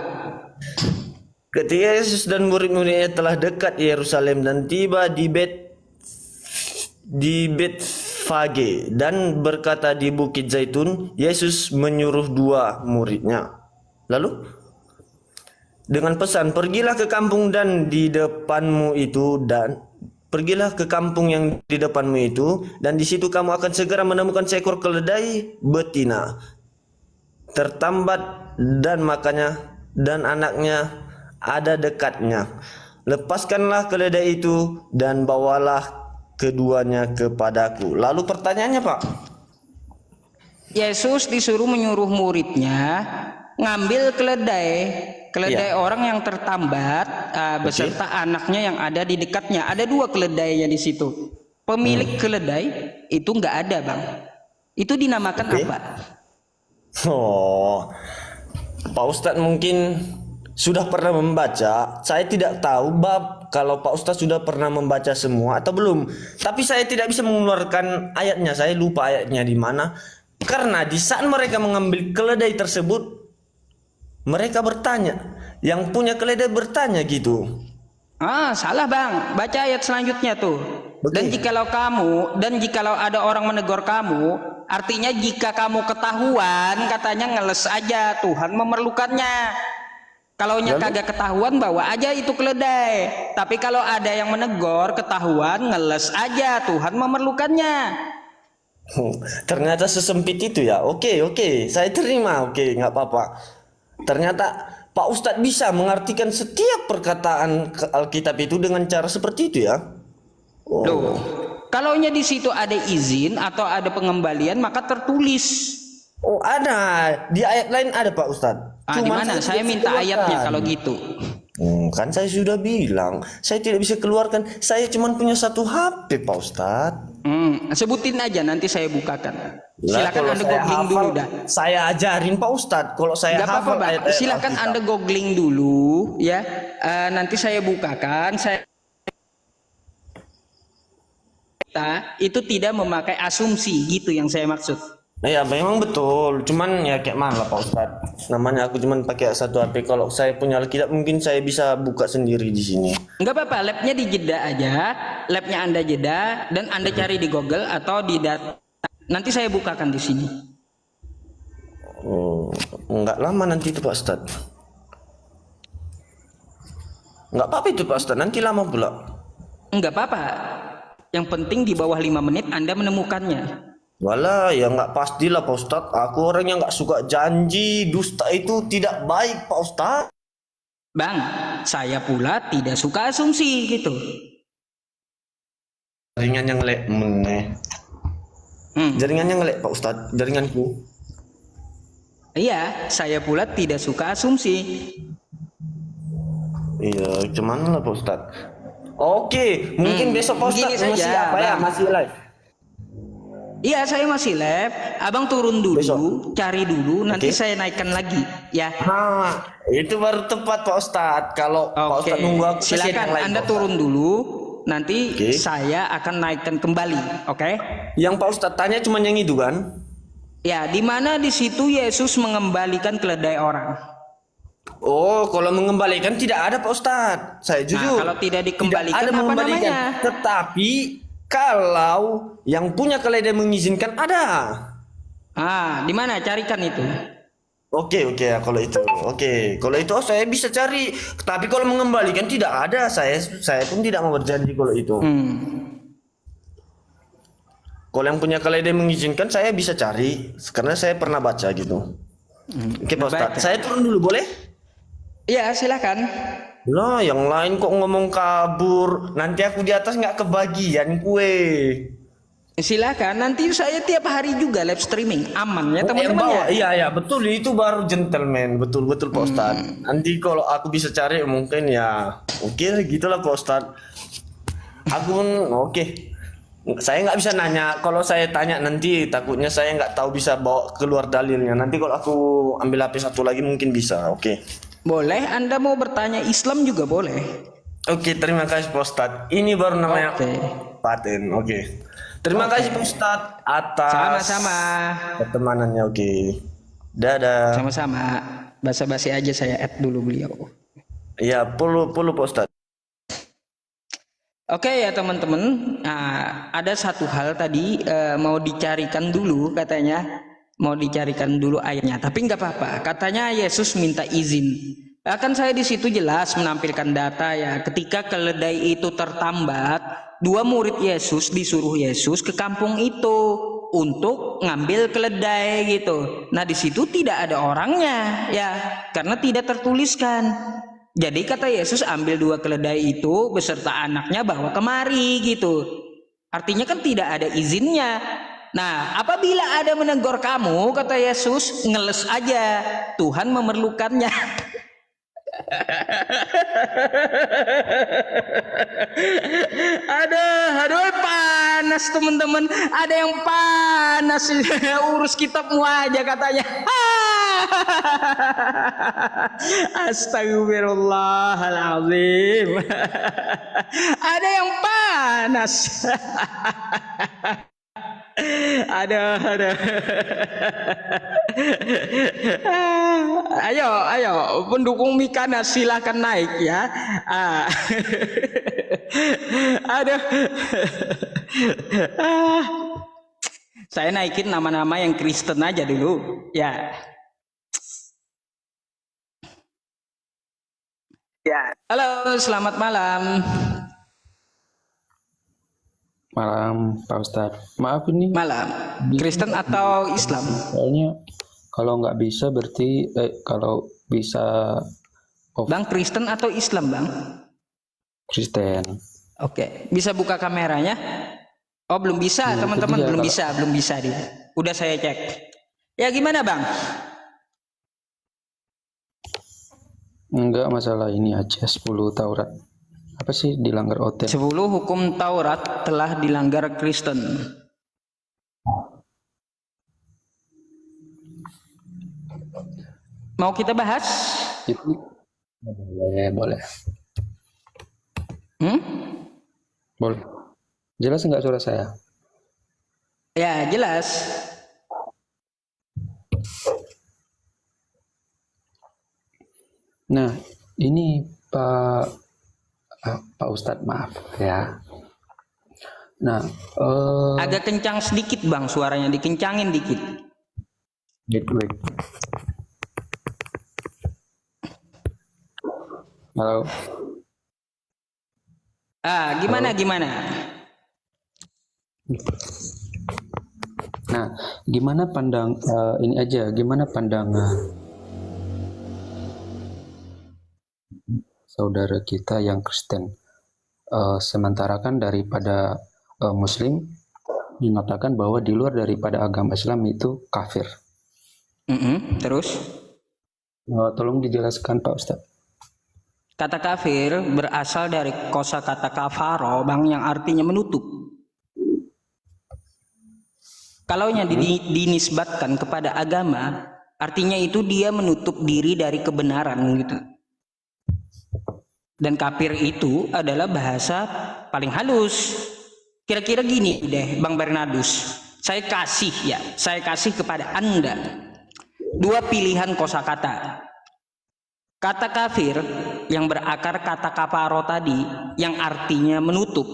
Ketika Yesus dan murid-muridnya telah dekat Yerusalem dan tiba di Betfage dan berkata di Bukit Zaitun, Yesus menyuruh dua muridnya. Lalu dengan pesan, pergilah ke kampung dan di depanmu itu pergilah ke kampung yang di depanmu itu dan di situ kamu akan segera menemukan seekor keledai betina tertambat dan anaknya ada dekatnya. Lepaskanlah keledai itu dan bawalah keduanya kepadaku. Lalu pertanyaannya, Pak. Yesus disuruh menyuruh muridnya ngambil keledai orang yang tertambat beserta anaknya yang ada di dekatnya. Ada dua keledainya di situ. Pemilik keledai itu nggak ada, Bang. Itu dinamakan apa? Oh, Pak Ustadz mungkin sudah pernah membaca. Saya tidak tahu kalau Pak Ustadz sudah pernah membaca semua atau belum. Tapi saya tidak bisa mengeluarkan ayatnya. Saya lupa ayatnya di mana. Karena di saat mereka mengambil keledai tersebut, mereka bertanya. Yang punya keledai bertanya gitu. Salah, Bang. Baca ayat selanjutnya tuh. Oke. Dan jikalau ada orang menegur kamu, artinya jika kamu ketahuan, katanya ngeles aja, Tuhan memerlukannya. Kalau kagak ketahuan, bawa aja itu keledai. Tapi kalau ada yang menegur, ketahuan, ngeles aja, Tuhan memerlukannya. Ternyata sesempit itu ya. Oke, saya terima. Oke, nggak apa-apa. Ternyata Pak Ustadz bisa mengartikan setiap perkataan Alkitab itu dengan cara seperti itu ya. Loh, kalaunya di situ ada izin atau ada pengembalian, maka tertulis. Oh, ada. Di ayat lain ada, Pak Ustadz. Di mana? Saya minta ayatnya kalau gitu. Kan saya sudah bilang, saya tidak bisa keluarkan. Saya cuma punya satu HP, Pak Ustadz. Sebutin aja, nanti saya bukakan. Lah, Silakan kalau Anda saya googling hafal, dulu dah. Saya ajarin Pak Ustadz. Kalau saya Gak apa-apa, hafal Bang. ayat-ayat Silakan Alkitab. Anda googling dulu ya. Nanti saya bukakan. Itu tidak memakai asumsi, gitu yang saya maksud. Ya memang betul, cuman ya kayak mana Pak Ustadz. Namanya aku cuman pakai satu HP. Kalau saya punya Alkitab mungkin saya bisa buka sendiri di sini. Enggak apa-apa, labnya di jeda aja. Labnya Anda jeda dan Anda cari di Google atau di data. Nanti saya bukakan di sini. Oh, enggak lama nanti itu Pak Ustadz. Enggak apa-apa itu Pak Ustadz, nanti lama pula. Enggak apa-apa. Yang penting di bawah 5 menit Anda menemukannya. Walah, ya nggak pastilah Pak Ustadz. Aku orang yang nggak suka janji. Dusta itu tidak baik Pak Ustadz. Bang, saya pula tidak suka asumsi gitu. Jaringannya ngelek meneh. Jaringannya ngelek Pak Ustadz, jaringanku. Iya, saya pula tidak suka asumsi. Iya, cuman lah Pak Ustadz. Oke, mungkin besok Pak Gini Ustadz masih saja, apa ya? Bang. Masih live. Iya, saya masih live. Abang turun dulu, Besok. cari dulu, nanti Oke. saya naikkan lagi, ya. Itu baru tepat Pak Ustadz. Kalau Pak Oke, Ustadz nunggu aku silakan yang lain, Anda Pak turun dulu, nanti Oke. saya akan naikkan kembali, oke? Ustadz. Yang Pak Ustadz tanya cuma yang itu kan? Ya, di mana di situ Yesus mengembalikan keledai orang. Oh, kalau mengembalikan tidak ada Pak Ustadz. Saya jujur. kalau tidak dikembalikan, tidak ada apa mengembalikan. namanya? Tetapi kalau yang punya keledai mengizinkan ada. Di mana? Carikan itu. Oke, ya, kalau itu. Oke, kalau itu saya bisa cari. Tapi kalau mengembalikan tidak ada. Saya pun tidak mau berjanji kalau itu. Kalau yang punya keledai mengizinkan saya bisa cari karena saya pernah baca gitu. Oke, Pak Ustadz. Baca. Saya turun dulu boleh? Iya, silakan. Lah, yang lain kok ngomong kabur. Nanti aku di atas nggak kebagian kue. Silakan. Nanti saya tiap hari juga live streaming. Aman ya, Yang teman-teman bawa, ya? iya betul itu baru gentleman, betul Pak Ustadz. Nanti kalau aku bisa cari mungkin ya, oke gitulah Pak Ustadz. Aku pun oke. Saya nggak bisa nanya. Kalau saya tanya nanti takutnya saya nggak tahu bisa bawa keluar dalilnya. Nanti kalau aku ambil HP satu lagi mungkin bisa. Oke. Boleh. Anda mau bertanya Islam juga boleh. Oke, terima kasih Pak Ustadz. Ini baru namanya Oke. paten. Oke. Terima kasih Pak Ustadz atas Sama-sama. pertemanannya. Oke. Dadah. Sama-sama. Basa-basi aja saya add dulu beliau. Ya, perlu Pak Ustadz. Oke ya teman-teman, nah, ada satu hal tadi mau dicarikan dulu katanya, mau dicarikan dulu ayatnya, tapi nggak apa-apa. Katanya Yesus minta izin. Kan saya di situ jelas menampilkan data ya. Ketika keledai itu tertambat, dua murid Yesus disuruh Yesus ke kampung itu untuk ngambil keledai gitu. Nah di situ tidak ada orangnya ya, karena tidak tertuliskan. Jadi kata Yesus ambil dua keledai itu beserta anaknya bawa kemari gitu. Artinya kan tidak ada izinnya. Nah apabila ada menegur kamu kata Yesus ngeles aja, Tuhan memerlukannya. Aduh panas teman-teman, ada yang panas. Urus kitabmu aja katanya. Astagfirullahaladzim. Ada yang panas. Aduh. Ayo, pendukung Mikana silahkan naik ya. Aduh. Saya naikin nama-nama yang Kristen aja dulu, ya. Ya. Halo, selamat malam. Malam Pak Ustadz. Maaf ini Malam. Kristen atau Islam? soalnya kalau nggak bisa berarti kalau bisa Bang, Kristen atau Islam, Bang? Kristen. Oke, bisa buka kameranya? Oh, belum bisa, Ya, teman-teman, itu dia, belum bisa dia. Udah saya cek. Ya gimana, Bang? Enggak masalah ini aja 10 Taurat. Apa sih dilanggar OT? 10 hukum Taurat telah dilanggar Kristen. Mau kita bahas? Itu boleh. Boleh. Jelas nggak suara saya? Ya, jelas. Nah, ini Pak Ustadz, maaf ya. Nah, Agak kencang sedikit, Bang, suaranya dikencangin dikit. wait. Halo. Gimana? Nah, gimana ini aja, gimana pandangan saudara kita yang Kristen? Sementara kan daripada Muslim mengatakan bahwa di luar daripada agama Islam itu kafir. Terus? Tolong dijelaskan Pak Ustadz. Kata kafir berasal dari kosakata kafaro, Bang, yang artinya menutup. Kalau yang dinisbatkan kepada agama, artinya itu dia menutup diri dari kebenaran gitu. Dan kafir itu adalah bahasa paling halus. Kira-kira gini deh, Bang Bernardus. Saya kasih kepada Anda dua pilihan kosakata. Kata kafir yang berakar kata kafaro tadi, yang artinya menutup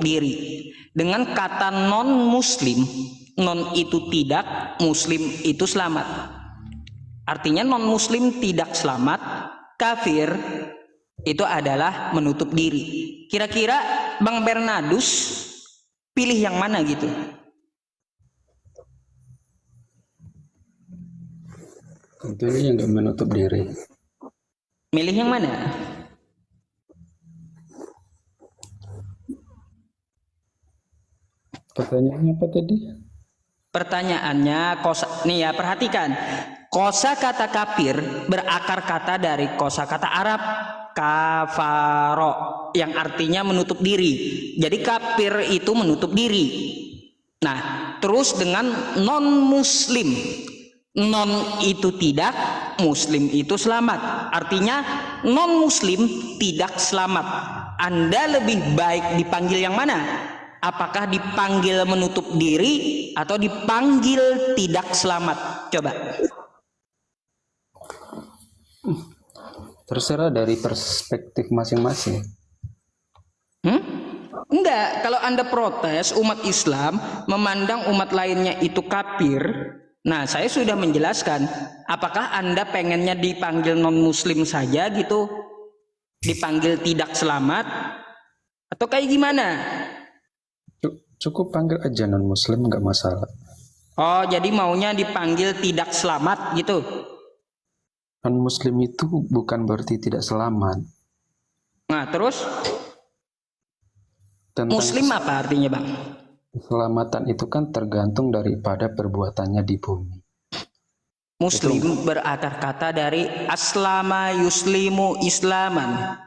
diri, dengan kata non muslim, non itu tidak, muslim itu selamat. Artinya non muslim tidak selamat, kafir itu adalah menutup diri. Kira-kira Bang Bernardus pilih yang mana gitu? Tentunya yang nggak menutup diri. Milih yang mana? Pertanyaannya apa tadi? Pertanyaannya nih ya, perhatikan. Kosakata kafir berakar kata dari kosakata Arab kafaro yang artinya menutup diri. Jadi kafir itu menutup diri. Nah, terus dengan non muslim. Non itu tidak, muslim itu selamat. Artinya non muslim tidak selamat. Anda lebih baik dipanggil yang mana? Apakah dipanggil menutup diri atau dipanggil tidak selamat? Coba. Terserah dari perspektif masing-masing. Enggak, kalau Anda protes umat Islam memandang umat lainnya itu kafir. Nah, saya sudah menjelaskan, apakah Anda pengennya dipanggil non-muslim saja gitu? Dipanggil tidak selamat? Atau kayak gimana? Cukup panggil aja non-muslim, nggak masalah. Oh, jadi maunya dipanggil tidak selamat gitu? Non-muslim itu bukan berarti tidak selamat. Nah, terus Tentang muslim apa artinya, Bang? keselamatan itu kan tergantung daripada perbuatannya di bumi. Muslim berakar kata dari aslama yuslimu islaman.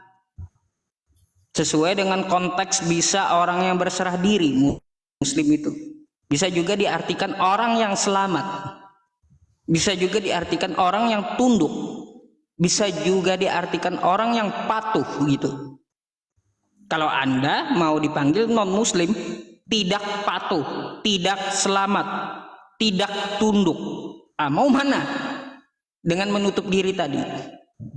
Sesuai dengan konteks bisa orang yang berserah diri, muslim itu. Bisa juga diartikan orang yang selamat. Bisa juga diartikan orang yang tunduk. Bisa juga diartikan orang yang patuh gitu. Kalau Anda mau dipanggil non-muslim, tidak patuh, tidak selamat, tidak tunduk. Mau mana? Dengan menutup diri tadi.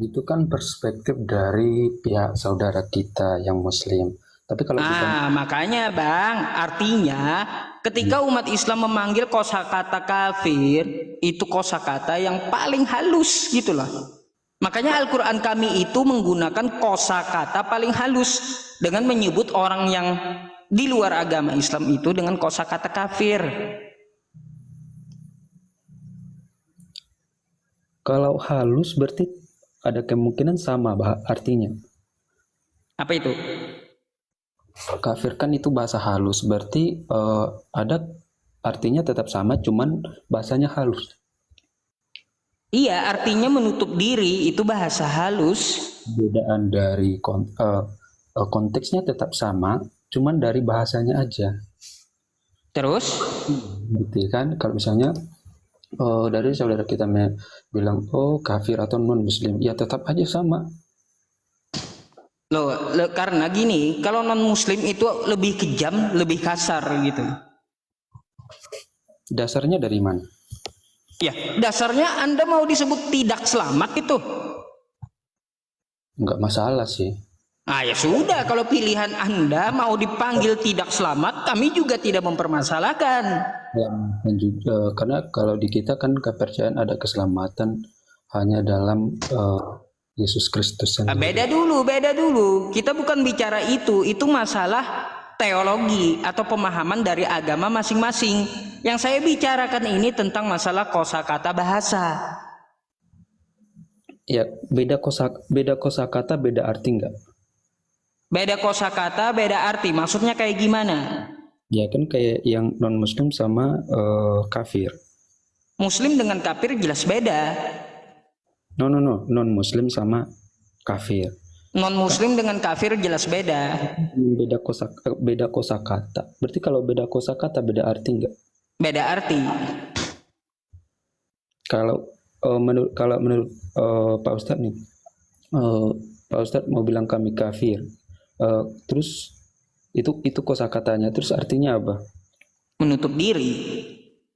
Itu kan perspektif dari pihak saudara kita yang muslim. Tapi kalau kita Makanya Bang, artinya ketika umat Islam memanggil kosakata kafir, itu kosakata yang paling halus gitu loh. Makanya Al-Quran kami itu menggunakan kosakata paling halus dengan menyebut orang yang di luar agama Islam itu dengan kosakata kafir. kalau halus berarti ada kemungkinan sama artinya. Apa itu? Kafir kan itu bahasa halus, berarti ada artinya tetap sama, cuman bahasanya halus. Iya, artinya menutup diri itu bahasa halus. Bedaan dari konteksnya tetap sama, cuman dari bahasanya aja. Terus? Gitu kan? Kalau misalnya dari saudara kita bilang kafir atau non muslim, ya tetap aja sama. Loh, karena gini, kalau non muslim itu lebih kejam, lebih kasar gitu. Dasarnya dari mana? Ya, dasarnya Anda mau disebut tidak selamat itu. Nggak masalah sih. Ya sudah, kalau pilihan Anda mau dipanggil tidak selamat, kami juga tidak mempermasalahkan. Dan juga, karena kalau di kita kan kepercayaan ada keselamatan hanya dalam Yesus Kristus sendiri. Beda dulu. Kita bukan bicara itu masalah teologi atau pemahaman dari agama masing-masing. Yang saya bicarakan ini tentang masalah kosakata bahasa. Ya, beda kosakata beda arti nggak? Beda kosakata, beda arti. Maksudnya kayak gimana? Ya kan kayak yang non muslim sama kafir. Muslim dengan kafir jelas beda. No, non muslim sama kafir. Non muslim dengan kafir jelas beda. Beda kosakata. Berarti kalau beda kosakata beda arti nggak? Beda arti. Kalau menurut Pak Ustadz nih, Pak Ustadz mau bilang kami kafir, terus itu kosakatanya, terus artinya apa? Menutup diri.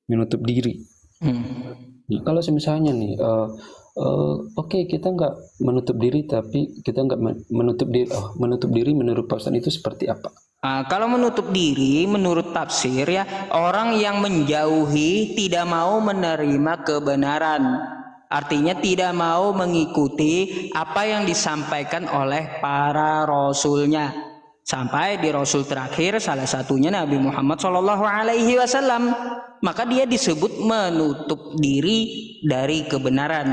Menutup diri. Nah, kalau misalnya nih, oke, kita nggak menutup diri, tapi kita nggak menutup diri. Menutup diri menurut Pak Ustadz itu seperti apa? Kalau menutup diri menurut tafsir ya, orang yang menjauhi, tidak mau menerima kebenaran. Artinya tidak mau mengikuti apa yang disampaikan oleh para rasulnya. Sampai di rasul terakhir salah satunya Nabi Muhammad SAW. Maka dia disebut menutup diri dari kebenaran.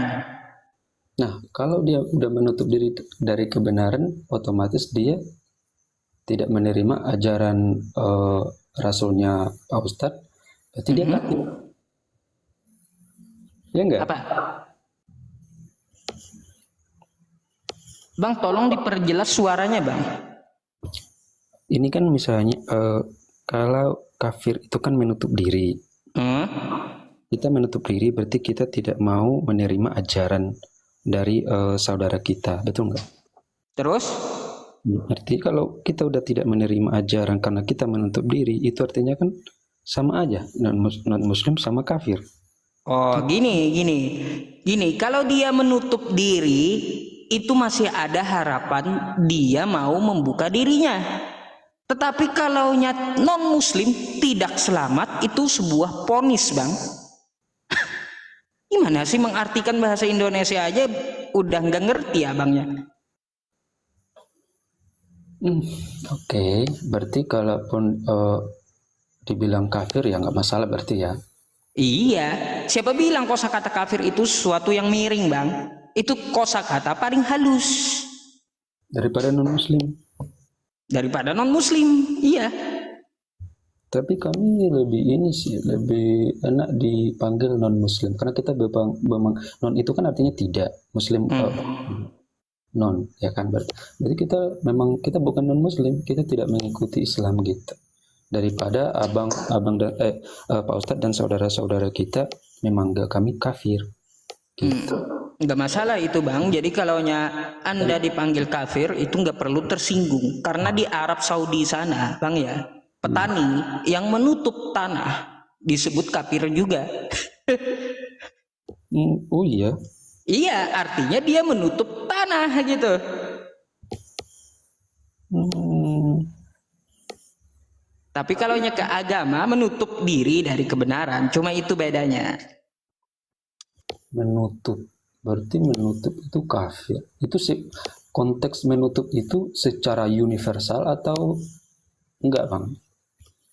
Nah, kalau dia udah menutup diri dari kebenaran, otomatis dia tidak menerima ajaran rasulnya Pak Ustadz, berarti dia kafir. Ya enggak? Apa? Bang, tolong diperjelas suaranya, Bang. Ini kan misalnya kalau kafir itu kan menutup diri. kita menutup diri berarti kita tidak mau menerima ajaran dari saudara kita, betul nggak? Terus? Berarti kalau kita udah tidak menerima ajaran karena kita menutup diri, itu artinya kan sama aja, non-muslim sama kafir. Oh, gini. Kalau dia menutup diri, itu masih ada harapan dia mau membuka dirinya. Tetapi kalau non-muslim tidak selamat, itu sebuah ponis, Bang. Gimana sih mengartikan bahasa Indonesia aja udah nggak ngerti abangnya. Oke, berarti kalaupun dibilang kafir ya nggak masalah berarti ya. Iya, siapa bilang kosakata kafir itu sesuatu yang miring, Bang? Itu kosakata paling halus Daripada non-muslim. daripada non-muslim. Iya. Tapi kami lebih enak dipanggil non-muslim karena kita memang non itu kan artinya tidak muslim, non ya kan, berarti kita bukan non-muslim, kita tidak mengikuti Islam gitu. Daripada abang dan Pak Ustadz dan saudara-saudara kita memang kami kafir gitu. Nggak masalah itu, Bang. Jadi kalau Anda dipanggil kafir itu nggak perlu tersinggung, karena di Arab Saudi sana, Bang ya, petani yang menutup tanah disebut kafir juga. Oh iya. Iya, artinya dia menutup tanah gitu. Tapi kalau ke agama menutup diri dari kebenaran, cuma itu bedanya. Berarti menutup itu kafir. Itu sih konteks menutup itu secara universal atau enggak, Bang?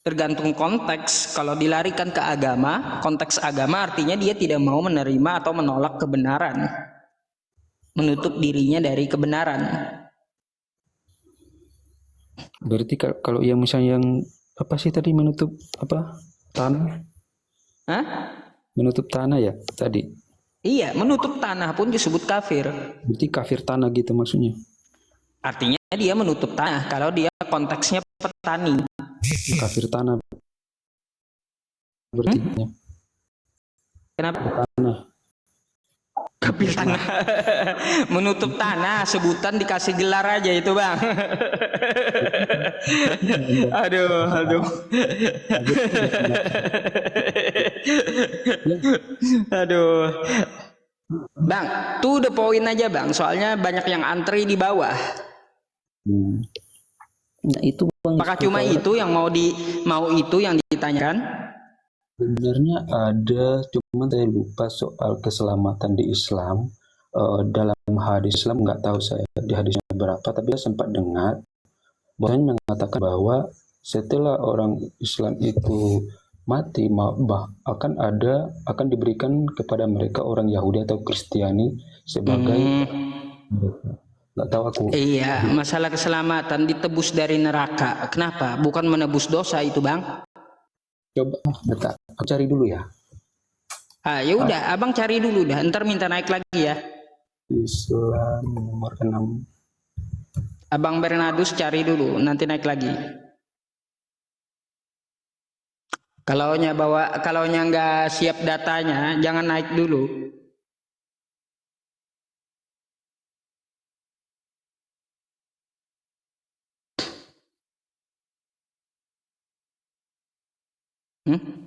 Tergantung konteks. Kalau dilarikan ke agama, konteks agama artinya dia tidak mau menerima atau menolak kebenaran, menutup dirinya dari kebenaran. Berarti kalau yang misalnya yang apa sih tadi menutup apa tanah? Hah? Menutup tanah ya tadi? Iya, menutup tanah pun disebut kafir. Berarti kafir tanah gitu maksudnya? Artinya dia menutup tanah kalau dia konteksnya petani. Kafir tanah berarti Kenapa? tanah. Kafir tanah. Menutup tanah, sebutan dikasih gelar aja itu, Bang. Aduh. Aduh. Bang, tuh the point aja, Bang. Soalnya banyak yang antri di bawah. Nah itu, Bang. Apakah cuma itu yang mau itu yang ditanyakan? Sebenarnya ada, cuman saya lupa soal keselamatan di Islam. Dalam hadis Islam nggak tahu saya di hadisnya berapa, tapi saya sempat dengar bahwanya mengatakan bahwa setelah orang Islam itu mati, akan diberikan kepada mereka orang Yahudi atau Kristiani sebagai nggak tahu aku. Iya, masalah keselamatan ditebus dari neraka. Kenapa? Bukan menebus dosa itu, Bang. Coba bentar, aku cari dulu ya. Ya udah, Abang cari dulu dah. Ntar minta naik lagi ya. Islam nomor 6. Abang Bernardus cari dulu, nanti naik lagi. Kalau nggak siap datanya, jangan naik dulu.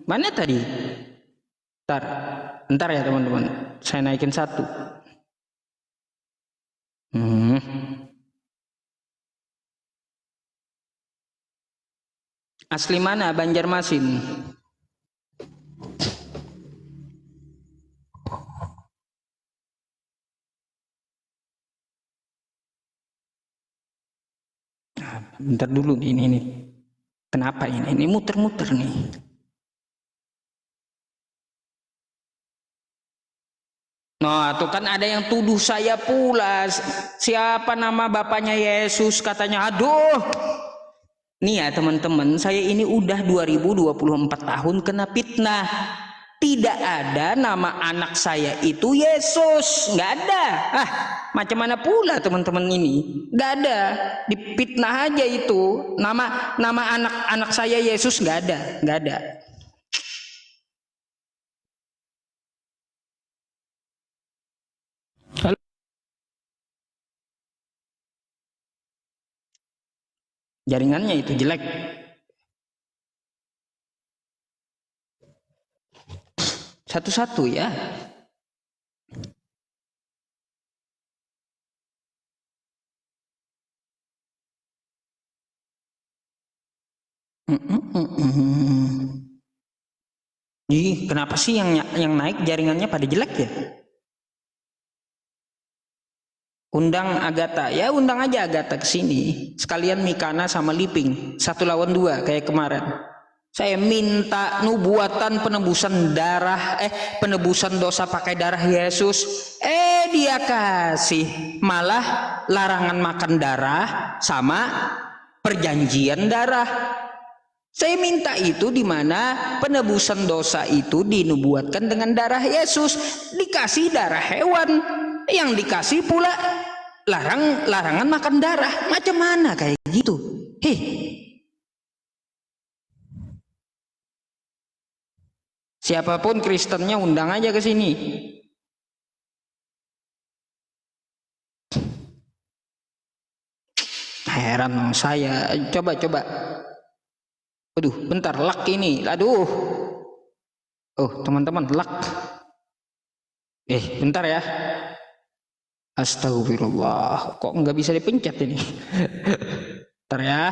Mana tadi? Ntar ya teman-teman, saya naikin satu. Asli mana? Banjarmasin. Bentar dulu ini. Kenapa ini? Ini muter-muter nih. Nah, tuh kan ada yang tuduh saya pula. Siapa nama bapaknya Yesus? Katanya, aduh. Nih ya teman-teman, saya ini udah 2024 tahun kena fitnah. Tidak ada nama anak saya itu Yesus. Nggak ada. Macam mana pula teman-teman ini? Nggak ada. Dipitnah aja itu. Nama anak saya Yesus nggak ada. Jaringannya itu jelek. Satu-satu ya. Ih, kenapa sih yang naik jaringannya pada jelek ya? Undang Agatha, ya undang aja Agatha ke sini. Sekalian Mikana sama Liping, 1 lawan 2 kayak kemarin. Saya minta nubuatan penebusan darah, penebusan dosa pakai darah Yesus. Dia kasih malah larangan makan darah sama perjanjian darah. Saya minta itu di mana penebusan dosa itu dinubuatkan dengan darah Yesus, dikasih darah hewan, yang dikasih pula larangan makan darah. Macam mana kayak gitu? Siapapun Kristennya undang aja ke sini. Heran saya. Coba. Aduh, bentar, lag ini. Aduh. Oh, teman-teman, lag. Bentar ya. Astagfirullah. Kok nggak bisa dipencet ini? Bentar ya.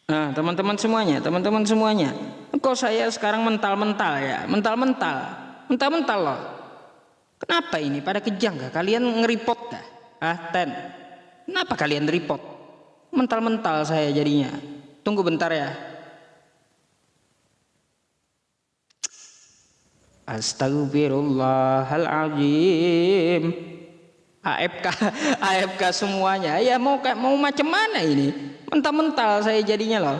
Nah, teman-teman semuanya. Kok saya sekarang mental-mental ya? Mental-mental loh. Kenapa ini? Pada kejang gak? Kalian nge-report gak? Kenapa kalian report? Mental-mental saya jadinya. Tunggu bentar ya. Astagfirullahaladzim. AFK semuanya. Ya mau macam mana ini? Mental-mental saya jadinya loh.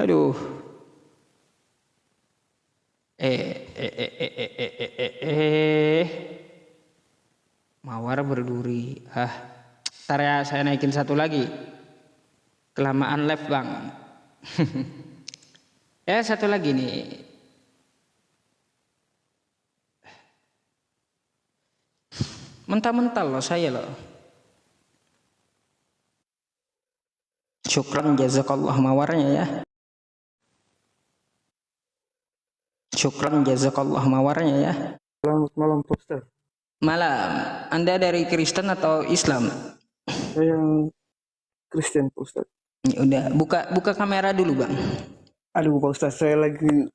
Aduh. Mawar berduri. Ntar ya, saya naikin satu lagi. Kelamaan live bang. Satu lagi nih. Mental-mental loh saya loh. Syukran jazakallah mawarnya ya. Syukran jazakallah mawarnya ya. Selamat malam Pak Ustaz. Malam. Anda dari Kristen atau Islam? Saya Kristen Pak Ustaz. Udah buka kamera dulu bang. Aduh Pak Ustaz, saya lagi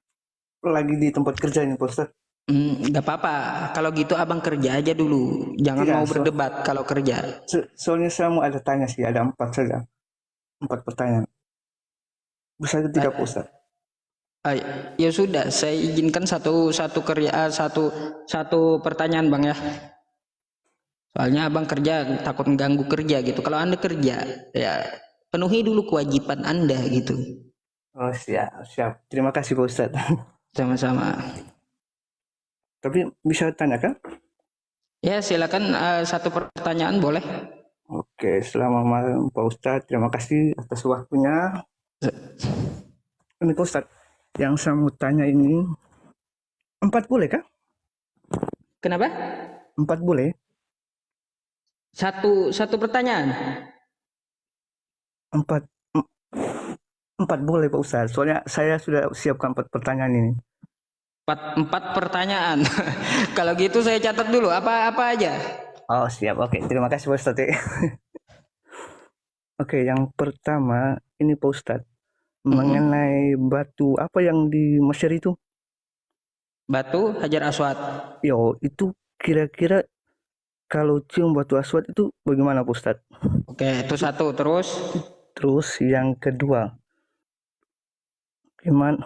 di tempat kerja nih Pak Ustaz. Gak apa-apa. Kalau gitu abang kerja aja dulu. Jangan Tidak, mau berdebat kalau kerja. Soalnya saya mau ada tanya sih, ada 4 saja. 4 pertanyaan. Bisa tidak Pak Ustaz? Ya sudah, saya izinkan satu pertanyaan bang ya. Soalnya abang kerja takut mengganggu kerja gitu. Kalau anda kerja ya penuhi dulu kewajiban anda gitu. Oh siap. Terima kasih Pak Ustaz. Sama-sama. Tapi bisa tanya kan? Ya silakan, satu pertanyaan boleh. Oke, selamat malam Pak Ustaz. Terima kasih atas waktunya. Ini Pak Ustaz, yang saya mau tanya ini 4 boleh kah? Kenapa? 4 boleh? Satu pertanyaan. 4 boleh Pak Ustaz. Soalnya saya sudah siapkan 4 pertanyaan ini. 4 pertanyaan. Kalau gitu saya catat dulu apa aja. Oh siap, oke. Terima kasih Pak Ustaz. Oke, yang pertama ini Pak Ustaz. mengenai batu apa yang di Mesir itu. Batu Hajar Aswad. Yo, itu kira-kira kalau cium batu aswad itu bagaimana Pak Ustadz? Oke, itu satu. Terus Terus yang kedua, gimana